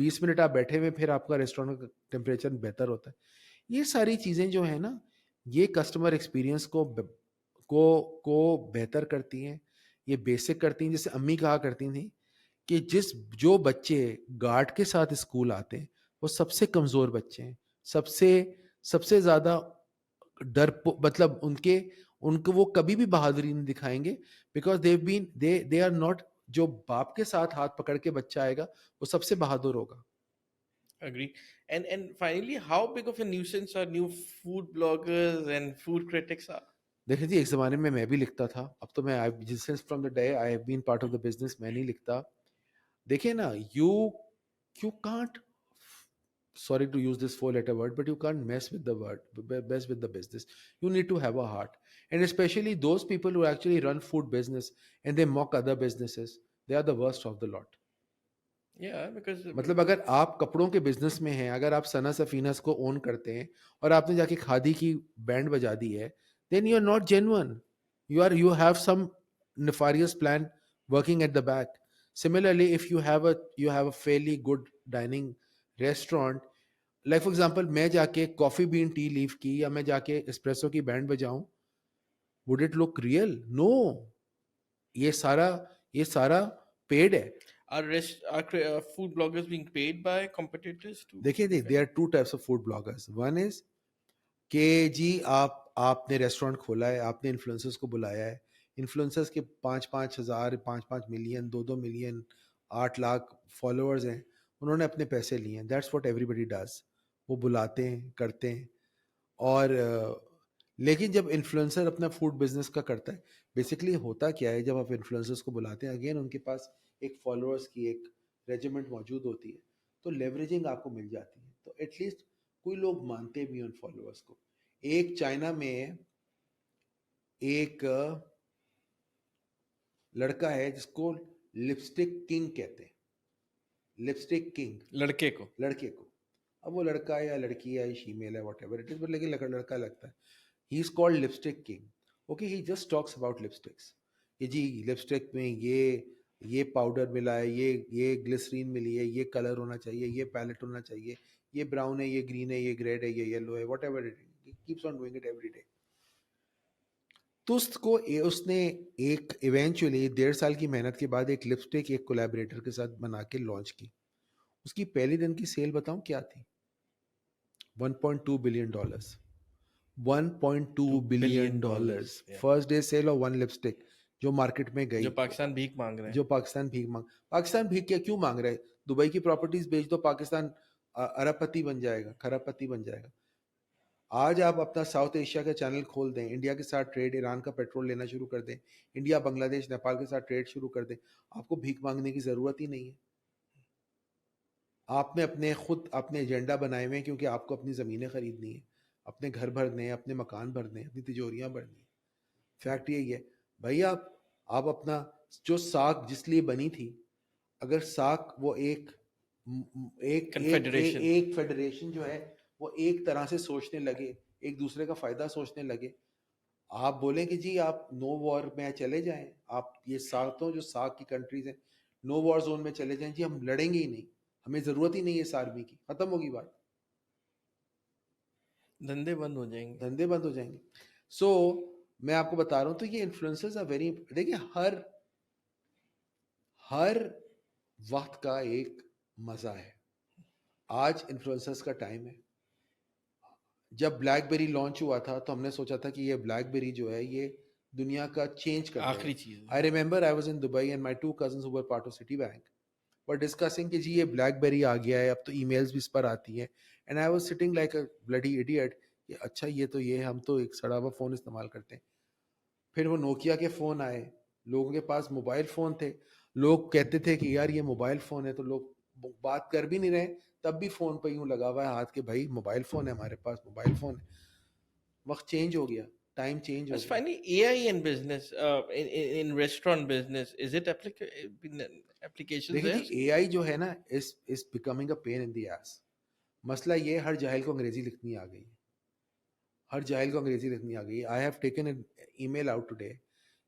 20 minute آپ بیٹھے ہوئے پھر آپ کا restaurant کا temperature بہتر ہوتا ہے. یہ ساری چیزیں جو ہیں نا یہ کسٹمر ایکسپیرئنس کو بہتر کرتی ہیں, یہ بیسک کرتی ہیں. جیسے امی کہا کرتی تھیں کہ جو بچے گارڈ کے ساتھ اسکول آتے ہیں وہ سب سے کمزور بچے ہیں, سب سے زیادہ ڈر, مطلب ان کو وہ کبھی بھی بہادری نہیں دکھائیں گے, بیکاز دے آر ناٹ. جو باپ کے ساتھ ہاتھ پکڑ کے بچہ آئے گا وہ سب سے بہادر ہوگا. Agree. And finally, how big of a nuisance are new food bloggers and food critics are? دیکھیں جی, ایک زمانے میں بھی لکھتا تھا, اب تو میں from the day I have been part of the business میں نہیں لکھتا. دیکھیں نا, you can't, sorry to use this 4-letter word, but you can't mess with the business. You need to have a heart. And especially those people who actually run food business and they mock other businesses, they are the worst of the lot. Yeah, because مطلب اگر آپ کپڑوں کے business میں ہیں, اگر آپ ثنا سفینس کو اون کرتے ہیں اور آپ نے جا کے کھادی کی بینڈ بجا دی ہے, then you are not genuine. You have some nefarious plan working at the back. Similarly, if you have a fairly good dining restaurant, like for example میں جا کے کافی بین ٹی لیف کی یا میں جا کے اسپریسو کی band بجاؤں, would it look real? No. یہ سارا پیڈ ہے. are food bloggers being paid by competitors too? دیکھیں there are two types of food bloggers. One is کہ جی آپ نے ریسٹورینٹ کھولا ہے, آپ نے انفلوئنسرز کو بلایا ہے, انفلوئنسرز کے 5-5 ہزار 5-5 ملین 2-2 ملین 8 لاکھ فالوورز ہیں, انہوں نے اپنے پیسے لیے ہیں. That's what everybody does. وہ بلاتے ہیں, کرتے ہیں. اور لیکن جب انفلوئنسر اپنا فوڈ بزنس کا کرتا ہے, بیسکلی ہوتا کیا ہے, جب آپ انفلوئنسرز کو بلاتے ہیں, اگین ان کے پاس ایک فالوورز کی ایک ریجیمنٹ موجود ہوتی ہے, تو لیوریجنگ آپ کو مل جاتی ہے. تو ایٹ لیسٹ کوئی لوگ مانتے بھی ہیں ان فالوورز کو. ایک چائنا میں ایک لڑکا ہے جس کو لپسٹک کنگ کہتے ہیں, لپسٹک کنگ, لڑکے کو. اب وہ لڑکا ہے یا لڑکی ہے, فیمیل ہے, whatever it is, but لیکن لڑکا لگتا ہے. He is called lipstick king. Okay, he just talks about lipsticks, کہ جی لپسٹک میں یہ پاؤڈر ملا ہے, یہ گلسرین ملی ہے, یہ کلر ہونا چاہیے, یہ پیلٹ ہونا چاہیے, یہ براؤن ہے, یہ گرین ہے, یہ ریڈ ہے, یہ یلو ہے, whatever it is, keeps on doing it every day. تو اس نے ایک ایونچولی 1.5 سال کی محنت کے بعد ایک لپسٹک ایک کولیبریٹر کے ساتھ بنا کے لانچ کی. اس کی پہلی دن کی سیل بتاؤں کیا تھی؟ $1.2 billion. $1.2 billion. First day sale of one lipstick جو مارکیٹ میں گئی, جو پاکستان بھیک مانگ رہے ہیں. پاکستان بھیک کیوں مانگ رہے ہیں؟ دبئی کی پراپرٹیز بیچ دو, پاکستان ارب پتی بن جائے گا, کھرب پتی بن جائے گا. آج آپ اپنا ساؤتھ ایشیا کا چینل کھول دیں, انڈیا کے ساتھ ٹریڈ, ایران کا پیٹرول لینا شروع کر دیں, انڈیا بنگلہ دیش نیپال کے ساتھ ٹریڈ شروع کر دیں, آپ کو بھیک مانگنے کی ضرورت ہی نہیں ہے. آپ نے خود اپنے ایجنڈا بنائے ہوئے ہیں, کیونکہ آپ کو اپنی زمینیں خریدنی ہیں, اپنے گھر بھرنے ہیں, اپنے مکان بھرنے ہیں, اپنی تجوریاں بھرنی ہیں. فیکٹ یہی ہے بھائی, آپ اپنا جو ساکھ جس لیے بنی تھی, اگر ساکھ وہ ایک فیڈریشن جو ہے وہ ایک طرح سے سوچنے لگے, ایک دوسرے کا فائدہ سوچنے لگے, آپ بولیں کہ جی آپ نو وار میں چلے جائیں, آپ یہ ساتھوں جو ساکھ کی کنٹریز ہیں نو وار زون میں چلے جائیں, جی ہم لڑیں گے ہی نہیں, ہمیں ضرورت ہی نہیں ہے اس آرمی کی, ختم ہوگی بات, دھندے بند ہو جائیں گے. سو میں آپ کو بتا رہا ہوں, تو یہ انفلوئنسرز آر ویری, دیکھیں ہر وقت کا ایک مزہ ہے. آج انفلوئنسرز کا ٹائم ہے. جب بلیک بیری لانچ ہوا تھا تو ہم نے سوچا تھا کہ یہ بلیک بیری جو ہے یہ دنیا کا چینج کر آخری چیز. I remember I was in Dubai and my 2 cousins who were part of Citibank were discussing کہ جی یہ بلیک بیری آ گیا ہے, اب تو ای میلز بھی اس پر آتی ہیں, and I was sitting like a bloody idiot کہ اچھا یہ ہم تو ایک سڑا ہوا فون استعمال کرتے ہیں. پھر وہ نوکیا کے فون آئے, لوگوں کے پاس موبائل فون تھے, لوگ کہتے تھے کہ یار یہ موبائل فون ہے, تو لوگ بات کر بھی نہیں رہے, تب بھی فون پہ یوں لگا ہوا ہے ہاتھ کے, بھائی موبائل فون ہے ہمارے پاس, موبائل فون ہے. وقت چینج ہو گیا, ٹائم چینج ہو گیا. Finally, AI in business, in restaurant business, is it applications دیکھیں there? جی اے آئی جو ہے نا is becoming a pain in the ass. مسئلہ یہ ہر جاہل کو انگریزی لکھنی آ گئی, ہر جاہل کو انگریزی لکھنی آ گئی. I have taken an email out today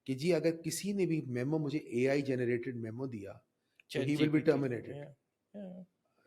کہ جی اگر کسی نے بھی میمو مجھے اے آئی جنریٹڈ میمو دیا تو he will be terminated.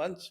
months.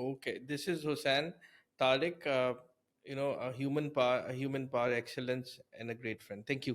Okay, this is Hussain Tariq, a human power excellence and a great friend. Thank you,